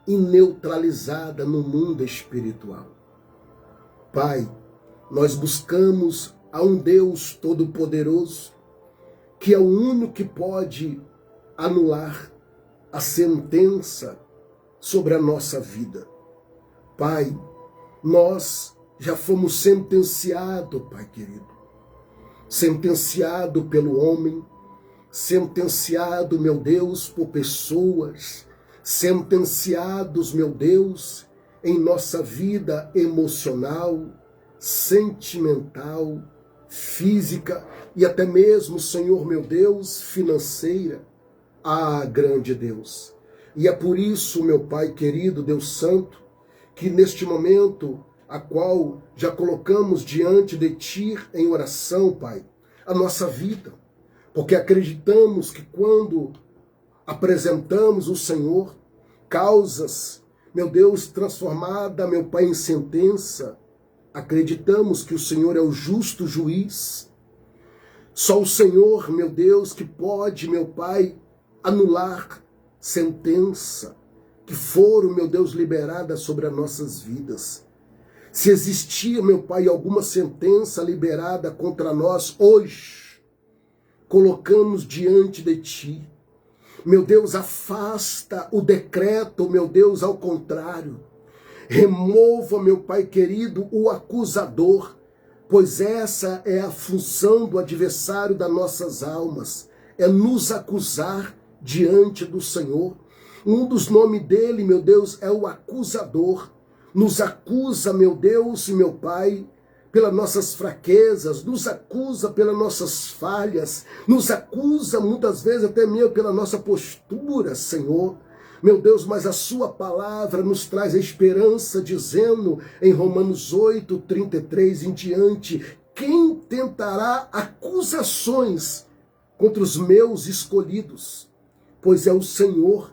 e neutralizada no mundo espiritual. Pai, nós buscamos a um Deus Todo-Poderoso, que é o único que pode anular a sentença sobre a nossa vida. Pai, nós já fomos sentenciados, Pai querido, sentenciado pelo homem, sentenciado, meu Deus, por pessoas, sentenciados, meu Deus, em nossa vida emocional, sentimental, física e até mesmo, Senhor meu Deus, financeira. Ah, grande Deus! E é por isso, meu Pai querido, Deus Santo, que neste momento, a qual já colocamos diante de Ti em oração, Pai, a nossa vida, porque acreditamos que quando apresentamos o Senhor, causas, meu Deus, transformada, meu Pai, em sentença, acreditamos que o Senhor é o justo juiz. Só o Senhor, meu Deus, que pode, meu Pai, anular sentença que foram, meu Deus, liberadas sobre as nossas vidas. Se existia, meu Pai, alguma sentença liberada contra nós hoje, colocamos diante de Ti. Meu Deus, afasta o decreto, meu Deus, ao contrário. Remova, meu Pai querido, o acusador, pois essa é a função do adversário das nossas almas, é nos acusar diante do Senhor. Um dos nomes dele, meu Deus, é o acusador. Nos acusa, meu Deus e meu Pai, pelas nossas fraquezas, nos acusa pelas nossas falhas, nos acusa muitas vezes até mesmo pela nossa postura, Senhor. Meu Deus, mas a sua palavra nos traz a esperança, dizendo em Romanos 8, 33 em diante, quem tentará acusações contra os meus escolhidos? Pois é o Senhor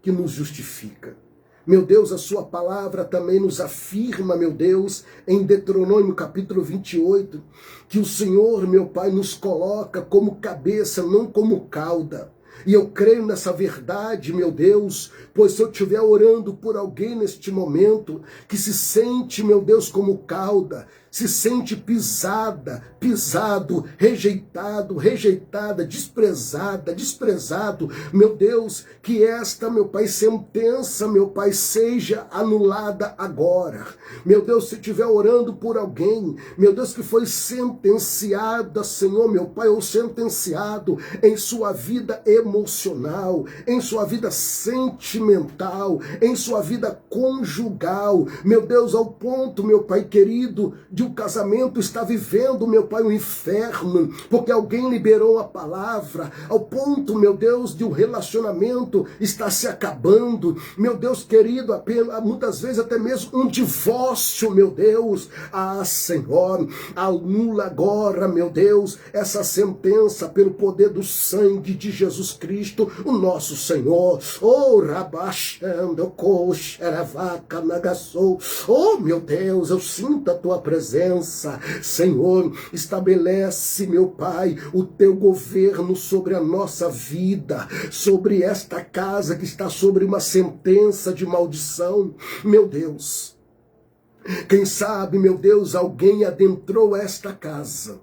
que nos justifica. Meu Deus, a sua palavra também nos afirma, meu Deus, em Deuteronômio capítulo 28, que o Senhor, meu Pai, nos coloca como cabeça, não como cauda. E eu creio nessa verdade, meu Deus, pois se eu estiver orando por alguém neste momento que se sente, meu Deus, como cauda, se sente pisado, rejeitada, desprezado, meu Deus, que esta, meu Pai, sentença, meu Pai, seja anulada agora. Meu Deus, se estiver orando por alguém, meu Deus, que foi sentenciada, Senhor, meu Pai, ou sentenciado em sua vida emocional, em sua vida sentimental, em sua vida conjugal, meu Deus, ao ponto, meu Pai querido, de o casamento está vivendo, meu Pai, um inferno, porque alguém liberou a palavra, ao ponto, meu Deus, de o relacionamento está se acabando, meu Deus querido, apenas, muitas vezes até mesmo um divórcio, meu Deus. Ah, Senhor, anula agora, meu Deus, essa sentença pelo poder do sangue de Jesus Cristo, o nosso Senhor. Oh, Rabachando, Coxeravaca, Nagassou. Oh, meu Deus, eu sinto a tua presença. Senhor, estabelece, meu Pai, o teu governo sobre a nossa vida, sobre esta casa que está sobre uma sentença de maldição. Meu Deus, quem sabe, meu Deus, alguém adentrou esta casa,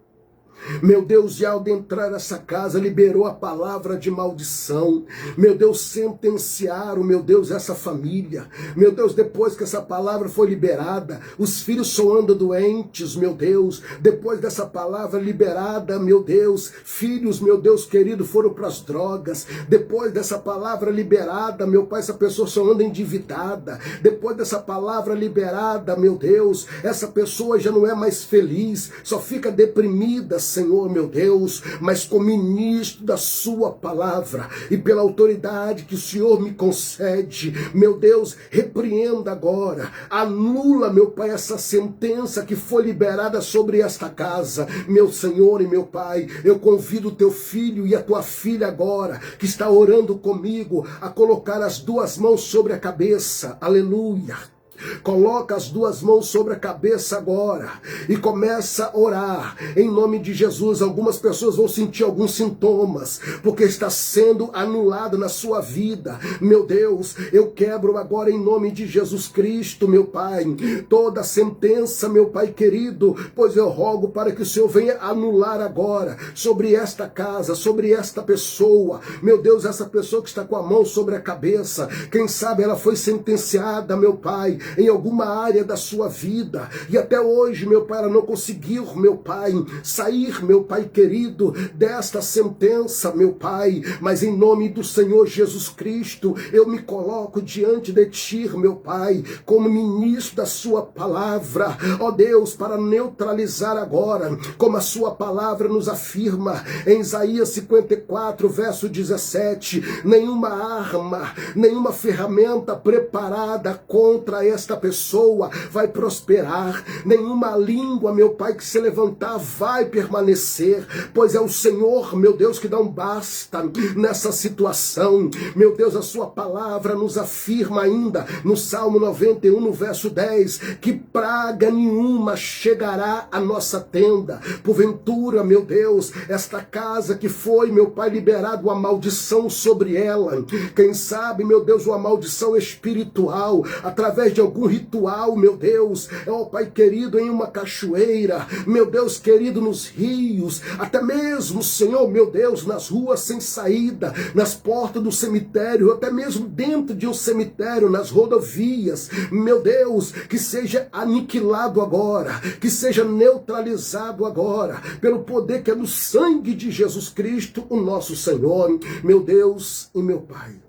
Meu Deus, e ao adentrar essa casa, liberou a palavra de maldição. Meu Deus, sentenciaram, meu Deus, essa família. Meu Deus, depois que essa palavra foi liberada, os filhos só andam doentes, meu Deus. Depois dessa palavra liberada, meu Deus, filhos, meu Deus querido, foram para as drogas. Depois dessa palavra liberada, meu Pai, essa pessoa só anda endividada. Depois dessa palavra liberada, meu Deus, essa pessoa já não é mais feliz, só fica deprimida, Senhor, meu Deus. Mas como ministro da sua palavra e pela autoridade que o Senhor me concede, meu Deus, repreenda agora, anula, meu Pai, essa sentença que foi liberada sobre esta casa. Meu Senhor e meu Pai, eu convido o teu filho e a tua filha agora, que está orando comigo, a colocar as duas mãos sobre a cabeça. Aleluia. Coloca as duas mãos sobre a cabeça agora e começa a orar em nome de Jesus. Algumas pessoas vão sentir alguns sintomas, porque está sendo anulado na sua vida. Meu Deus, eu quebro agora em nome de Jesus Cristo, meu Pai, toda sentença, meu Pai querido, pois eu rogo para que o Senhor venha anular agora sobre esta casa, sobre esta pessoa. Meu Deus, essa pessoa que está com a mão sobre a cabeça, quem sabe ela foi sentenciada, meu Pai, em alguma área da sua vida, e até hoje, meu Pai, ela não conseguiu, meu Pai, sair, meu Pai querido, desta sentença, meu Pai, mas em nome do Senhor Jesus Cristo, eu me coloco diante de Ti, meu Pai, como ministro da sua palavra, ó Deus, para neutralizar agora, como a sua palavra nos afirma, em Isaías 54, verso 17, nenhuma arma, nenhuma ferramenta preparada contra esta pessoa vai prosperar, nenhuma língua, meu Pai, que se levantar vai permanecer, pois é o Senhor, meu Deus, que dá um basta nessa situação. Meu Deus, a sua palavra nos afirma ainda no Salmo 91, no verso 10, que praga nenhuma chegará à nossa tenda. Porventura, meu Deus, esta casa que foi, meu Pai, liberado uma maldição sobre ela, quem sabe, meu Deus, uma maldição espiritual, através de algum ritual, meu Deus, ó Pai querido, em uma cachoeira, meu Deus querido, nos rios, até mesmo, Senhor, meu Deus, nas ruas sem saída, nas portas do cemitério, até mesmo dentro de um cemitério, nas rodovias, meu Deus, que seja aniquilado agora, que seja neutralizado agora, pelo poder que é no sangue de Jesus Cristo, o nosso Senhor, meu Deus e meu Pai.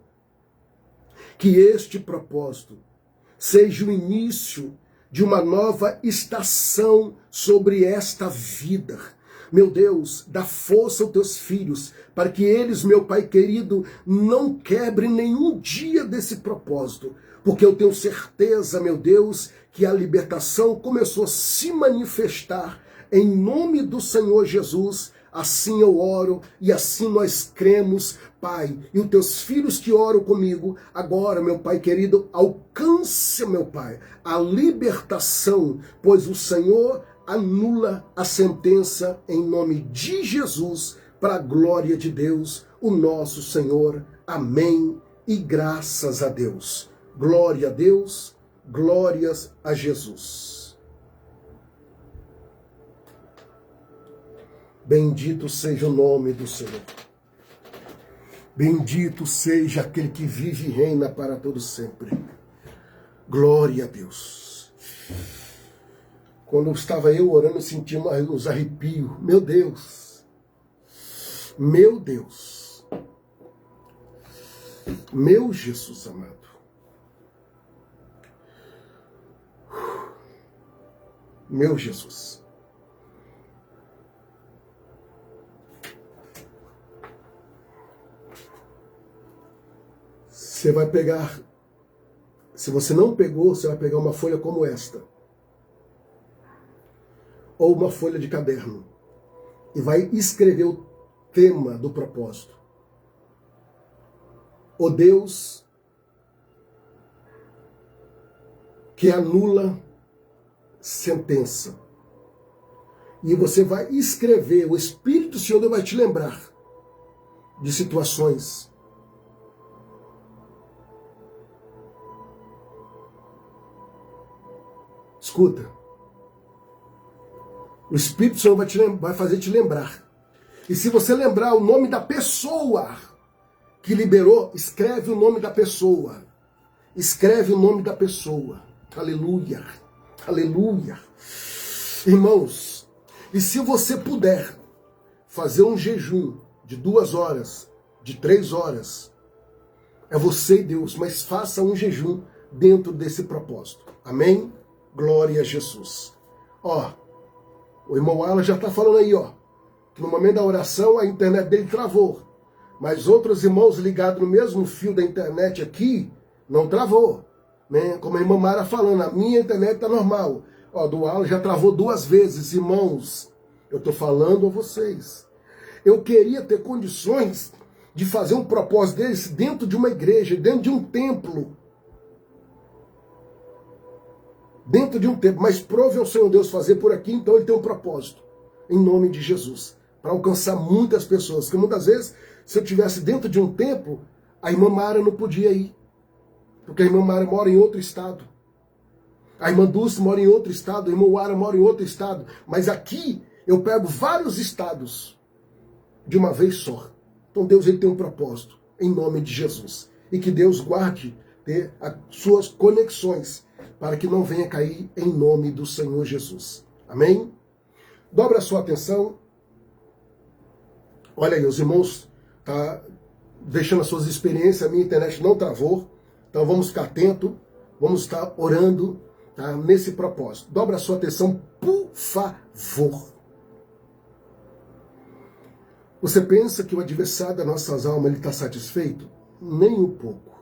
Que este propósito seja o início de uma nova estação sobre esta vida. Meu Deus, dá força aos teus filhos, para que eles, meu Pai querido, não quebrem nenhum dia desse propósito, porque eu tenho certeza, meu Deus, que a libertação começou a se manifestar em nome do Senhor Jesus. Assim eu oro e assim nós cremos, Pai. E os teus filhos que oram comigo, agora, meu Pai querido, alcance, meu Pai, a libertação, pois o Senhor anula a sentença em nome de Jesus, para a glória de Deus, o nosso Senhor. Amém. E graças a Deus. Glória a Deus, glórias a Jesus. Bendito seja o nome do Senhor. Bendito seja aquele que vive e reina para todo sempre. Glória a Deus. Quando estava eu orando, eu sentia uns arrepios. Meu Deus. Meu Deus. Meu Jesus amado. Meu Jesus. Você vai pegar, se você não pegou, você vai pegar uma folha como esta, ou uma folha de caderno, e vai escrever o tema do propósito. O Deus que anula sentença. E você vai escrever, o Espírito do Senhor vai te lembrar de situações escuta. O Espírito Santo vai fazer te lembrar. E se você lembrar o nome da pessoa que liberou, escreve o nome da pessoa. Escreve o nome da pessoa. Aleluia. Aleluia. Irmãos, e se você puder fazer um jejum de 2 horas, de 3 horas, é você e Deus, mas faça um jejum dentro desse propósito. Amém? Glória a Jesus. Ó, o irmão Alan já está falando aí, ó, que no momento da oração a internet dele travou. Mas outros irmãos ligados no mesmo fio da internet aqui, não travou. Né? Como a irmã Mara falando, a minha internet está normal. Ó, do Alan já travou 2 vezes, irmãos. Eu estou falando a vocês. Eu queria ter condições de fazer um propósito desse dentro de uma igreja, dentro de um templo. Dentro de um templo. Mas prove ao Senhor Deus fazer por aqui, então ele tem um propósito. Em nome de Jesus. Para alcançar muitas pessoas. Porque muitas vezes, se eu estivesse dentro de um templo, a irmã Mara não podia ir. Porque a irmã Mara mora em outro estado. A irmã Dulce mora em outro estado. A irmã Wara mora em outro estado. Mas aqui, eu pego vários estados de uma vez só. Então Deus ele tem um propósito, em nome de Jesus. E que Deus guarde as suas conexões, para que não venha cair em nome do Senhor Jesus. Amém? Dobra a sua atenção. Olha aí, os irmãos tá deixando as suas experiências, a minha internet não travou. Então vamos ficar atentos, vamos estar orando, tá, nesse propósito. Dobra a sua atenção, por favor. Você pensa que o adversário das nossas almas está satisfeito? Nem um pouco.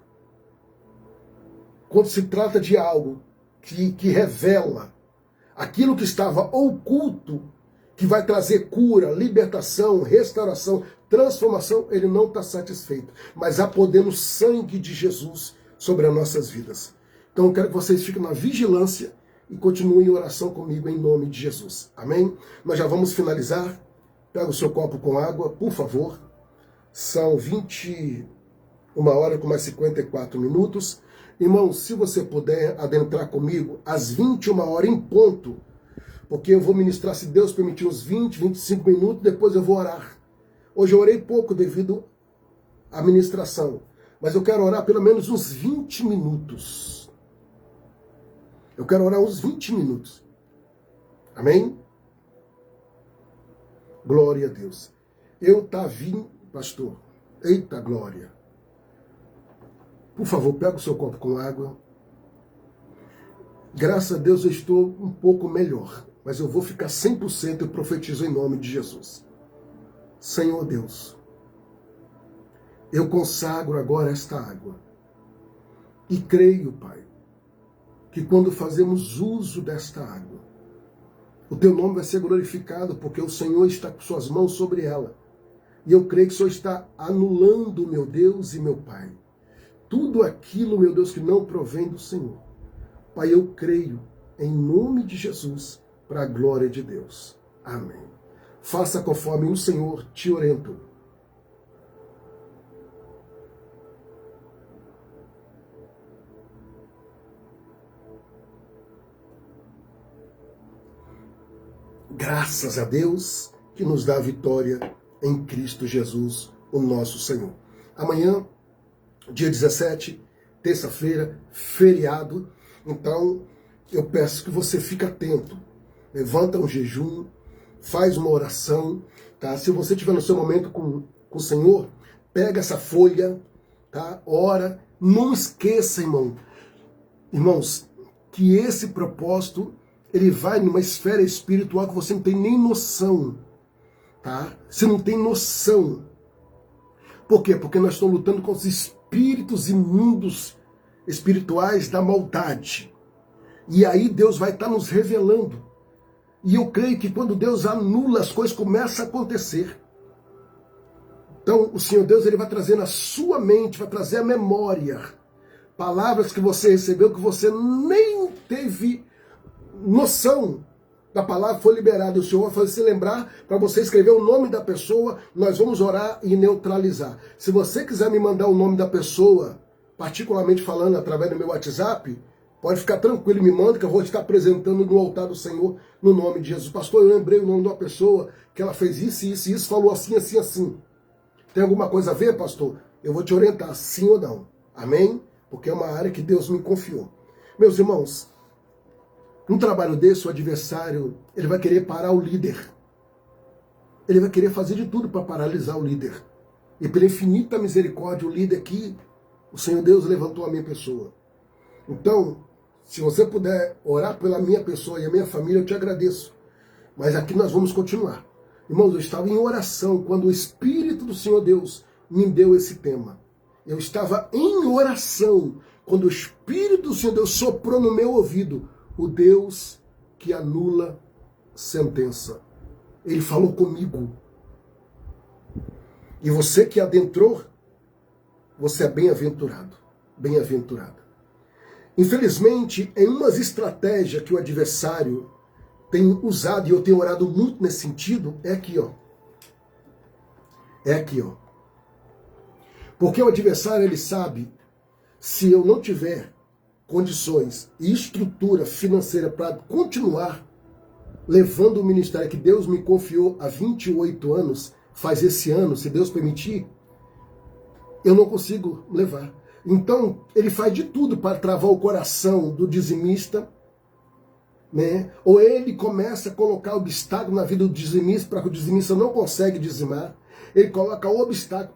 Quando se trata de algo que revela aquilo que estava oculto, que vai trazer cura, libertação, restauração, transformação, ele não está satisfeito. Mas há poder no sangue de Jesus sobre as nossas vidas. Então eu quero que vocês fiquem na vigilância e continuem em oração comigo em nome de Jesus. Amém? Nós já vamos finalizar. Pega o seu copo com água, por favor. São 21 horas com mais 54 minutos. Irmão, se você puder adentrar comigo às 21 horas em ponto, porque eu vou ministrar, se Deus permitir, uns 20, 25 minutos, depois eu vou orar. Hoje eu orei pouco devido à ministração, mas eu quero orar pelo menos uns 20 minutos. Eu quero orar uns 20 minutos. Amém? Glória a Deus. Eu tá vindo, pastor. Eita glória. Por favor, pega o seu copo com água. Graças a Deus eu estou um pouco melhor. Mas eu vou ficar 100% e profetizo em nome de Jesus. Senhor Deus, eu consagro agora esta água. E creio, Pai, que quando fazemos uso desta água, o teu nome vai ser glorificado, porque o Senhor está com suas mãos sobre ela. E eu creio que o Senhor está anulando, meu Deus e meu Pai, tudo aquilo, meu Deus, que não provém do Senhor. Pai, eu creio em nome de Jesus, para a glória de Deus. Amém. Faça conforme o Senhor te orientou. Graças a Deus que nos dá a vitória em Cristo Jesus, o nosso Senhor. Amanhã, dia 17, terça-feira, feriado. Então, eu peço que você fique atento. Levanta um jejum, faz uma oração. Tá? Se você estiver no seu momento com o Senhor, pega essa folha, tá? Ora. Não esqueça, irmãos, que esse propósito ele vai numa esfera espiritual que você não tem nem noção, tá? Você não tem noção. Por quê? Porque nós estamos lutando com os espíritos imundos espirituais da maldade. E aí Deus vai estar nos revelando. E eu creio que quando Deus anula, as coisas começam a acontecer. Então o Senhor Deus ele vai trazer na sua mente, vai trazer a memória, palavras que você recebeu que você nem teve noção da palavra, foi liberada. O Senhor vai fazer você lembrar para você escrever o nome da pessoa. Nós vamos orar e neutralizar. Se você quiser me mandar o nome da pessoa, particularmente falando através do meu WhatsApp, Pode ficar tranquilo, me manda que eu vou estar apresentando no altar do Senhor, no nome de Jesus. Pastor, eu lembrei o nome de uma pessoa que ela fez isso, isso e isso, falou assim, assim, assim. Tem alguma coisa a ver, pastor? Eu vou te orientar, sim ou não. Amém? Porque é uma área que Deus me confiou. Meus irmãos, num trabalho desse, o adversário, ele vai querer parar o líder. Ele vai querer fazer de tudo para paralisar o líder. E pela infinita misericórdia, o líder aqui, o Senhor Deus levantou a minha pessoa. Então, se você puder orar pela minha pessoa e a minha família, eu te agradeço. Mas aqui nós vamos continuar. Irmãos, eu estava em oração quando o Espírito do Senhor Deus me deu esse tema. Eu estava em oração quando o Espírito do Senhor Deus soprou no meu ouvido, o Deus que anula sentença. Ele falou comigo. E você que adentrou, você é bem-aventurado, bem-aventurada. Infelizmente, em umas estratégias que o adversário tem usado, e eu tenho orado muito nesse sentido, é aqui, ó. É aqui, ó. Porque o adversário, ele sabe, se eu não tiver condições e estrutura financeira para continuar levando o ministério que Deus me confiou há 28 anos, faz esse ano, se Deus permitir, eu não consigo levar. Então, ele faz de tudo para travar o coração do dizimista, né? Ou ele começa a colocar obstáculo na vida do dizimista para que o dizimista não consegue dizimar. Ele coloca obstáculo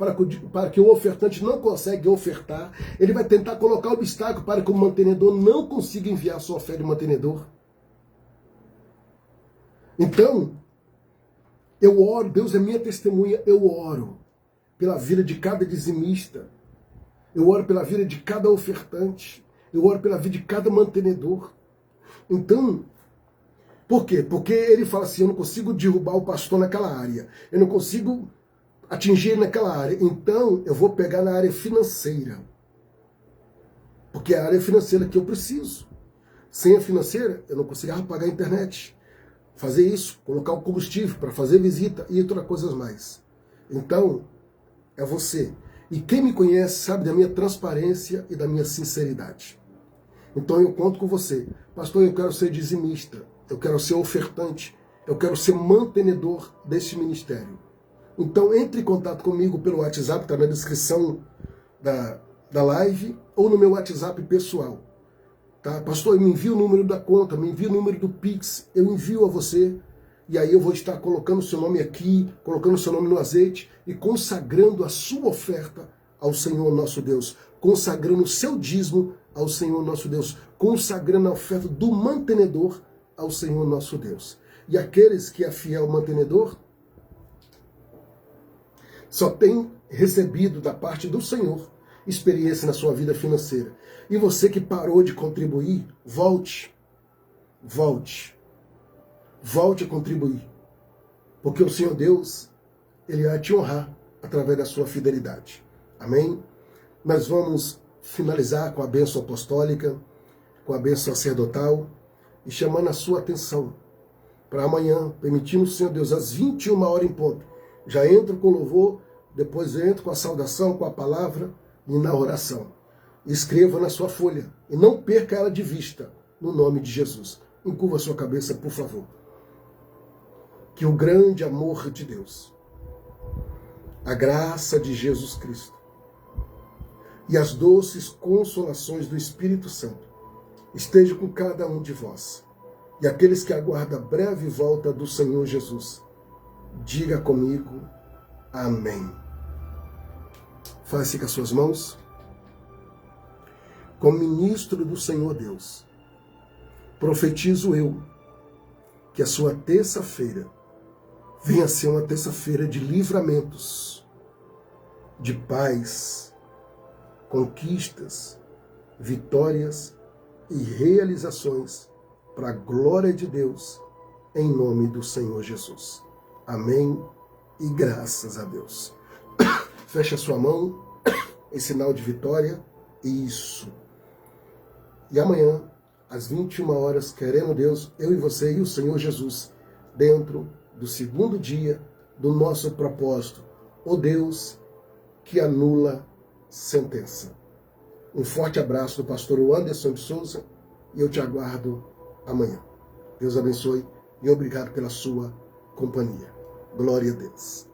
para que o ofertante não consegue ofertar. Ele vai tentar colocar obstáculo para que o mantenedor não consiga enviar sua oferta de mantenedor. Então, eu oro, Deus é minha testemunha, eu oro pela vida de cada dizimista. Eu oro pela vida de cada ofertante. Eu oro pela vida de cada mantenedor. Então, por quê? Porque ele fala assim, eu não consigo derrubar o pastor naquela área. Eu não consigo atingir ele naquela área. Então, eu vou pegar na área financeira. Porque é a área financeira que eu preciso. Sem a financeira, eu não consigo pagar a internet. Fazer isso, colocar o combustível para fazer visita e outras coisas mais. Então, é você. E quem me conhece sabe da minha transparência e da minha sinceridade. Então eu conto com você. Pastor, eu quero ser dizimista, eu quero ser ofertante, eu quero ser mantenedor deste ministério. Então entre em contato comigo pelo WhatsApp, está na descrição da live, ou no meu WhatsApp pessoal. Tá? Pastor, me envia o número da conta, me envia o número do Pix, eu envio a você, e aí eu vou estar colocando o seu nome aqui, colocando o seu nome no azeite e consagrando a sua oferta ao Senhor nosso Deus, consagrando o seu dízimo ao Senhor nosso Deus, consagrando a oferta do mantenedor ao Senhor nosso Deus. E aqueles que é fiel mantenedor só tem recebido da parte do Senhor experiência na sua vida financeira. E você que parou de contribuir, volte a contribuir. Porque o Senhor Deus, Ele vai te honrar através da sua fidelidade. Amém? Nós vamos finalizar com a bênção apostólica, com a bênção sacerdotal, e chamando a sua atenção para amanhã, permitindo o Senhor Deus, às 21 horas em ponto. Já entro com louvor, depois entro com a saudação, com a palavra e na oração. Escreva na sua folha e não perca ela de vista, no nome de Jesus. Encurva a sua cabeça, por favor. Que o grande amor de Deus, a graça de Jesus Cristo e as doces consolações do Espírito Santo estejam com cada um de vós. E aqueles que aguardam a breve volta do Senhor Jesus, diga comigo, amém. Faça com as suas mãos. Como ministro do Senhor Deus, profetizo eu que a sua terça-feira venha a ser uma terça-feira de livramentos, de paz, conquistas, vitórias e realizações para a glória de Deus, em nome do Senhor Jesus. Amém e graças a Deus. Feche a sua mão em sinal de vitória. Isso. E amanhã, às 21 horas, querendo Deus, eu e você e o Senhor Jesus, dentro do segundo dia do nosso propósito, o Deus que anula sentença. Um forte abraço do pastor Anderson de Souza e eu te aguardo amanhã. Deus abençoe e obrigado pela sua companhia. Glória a Deus.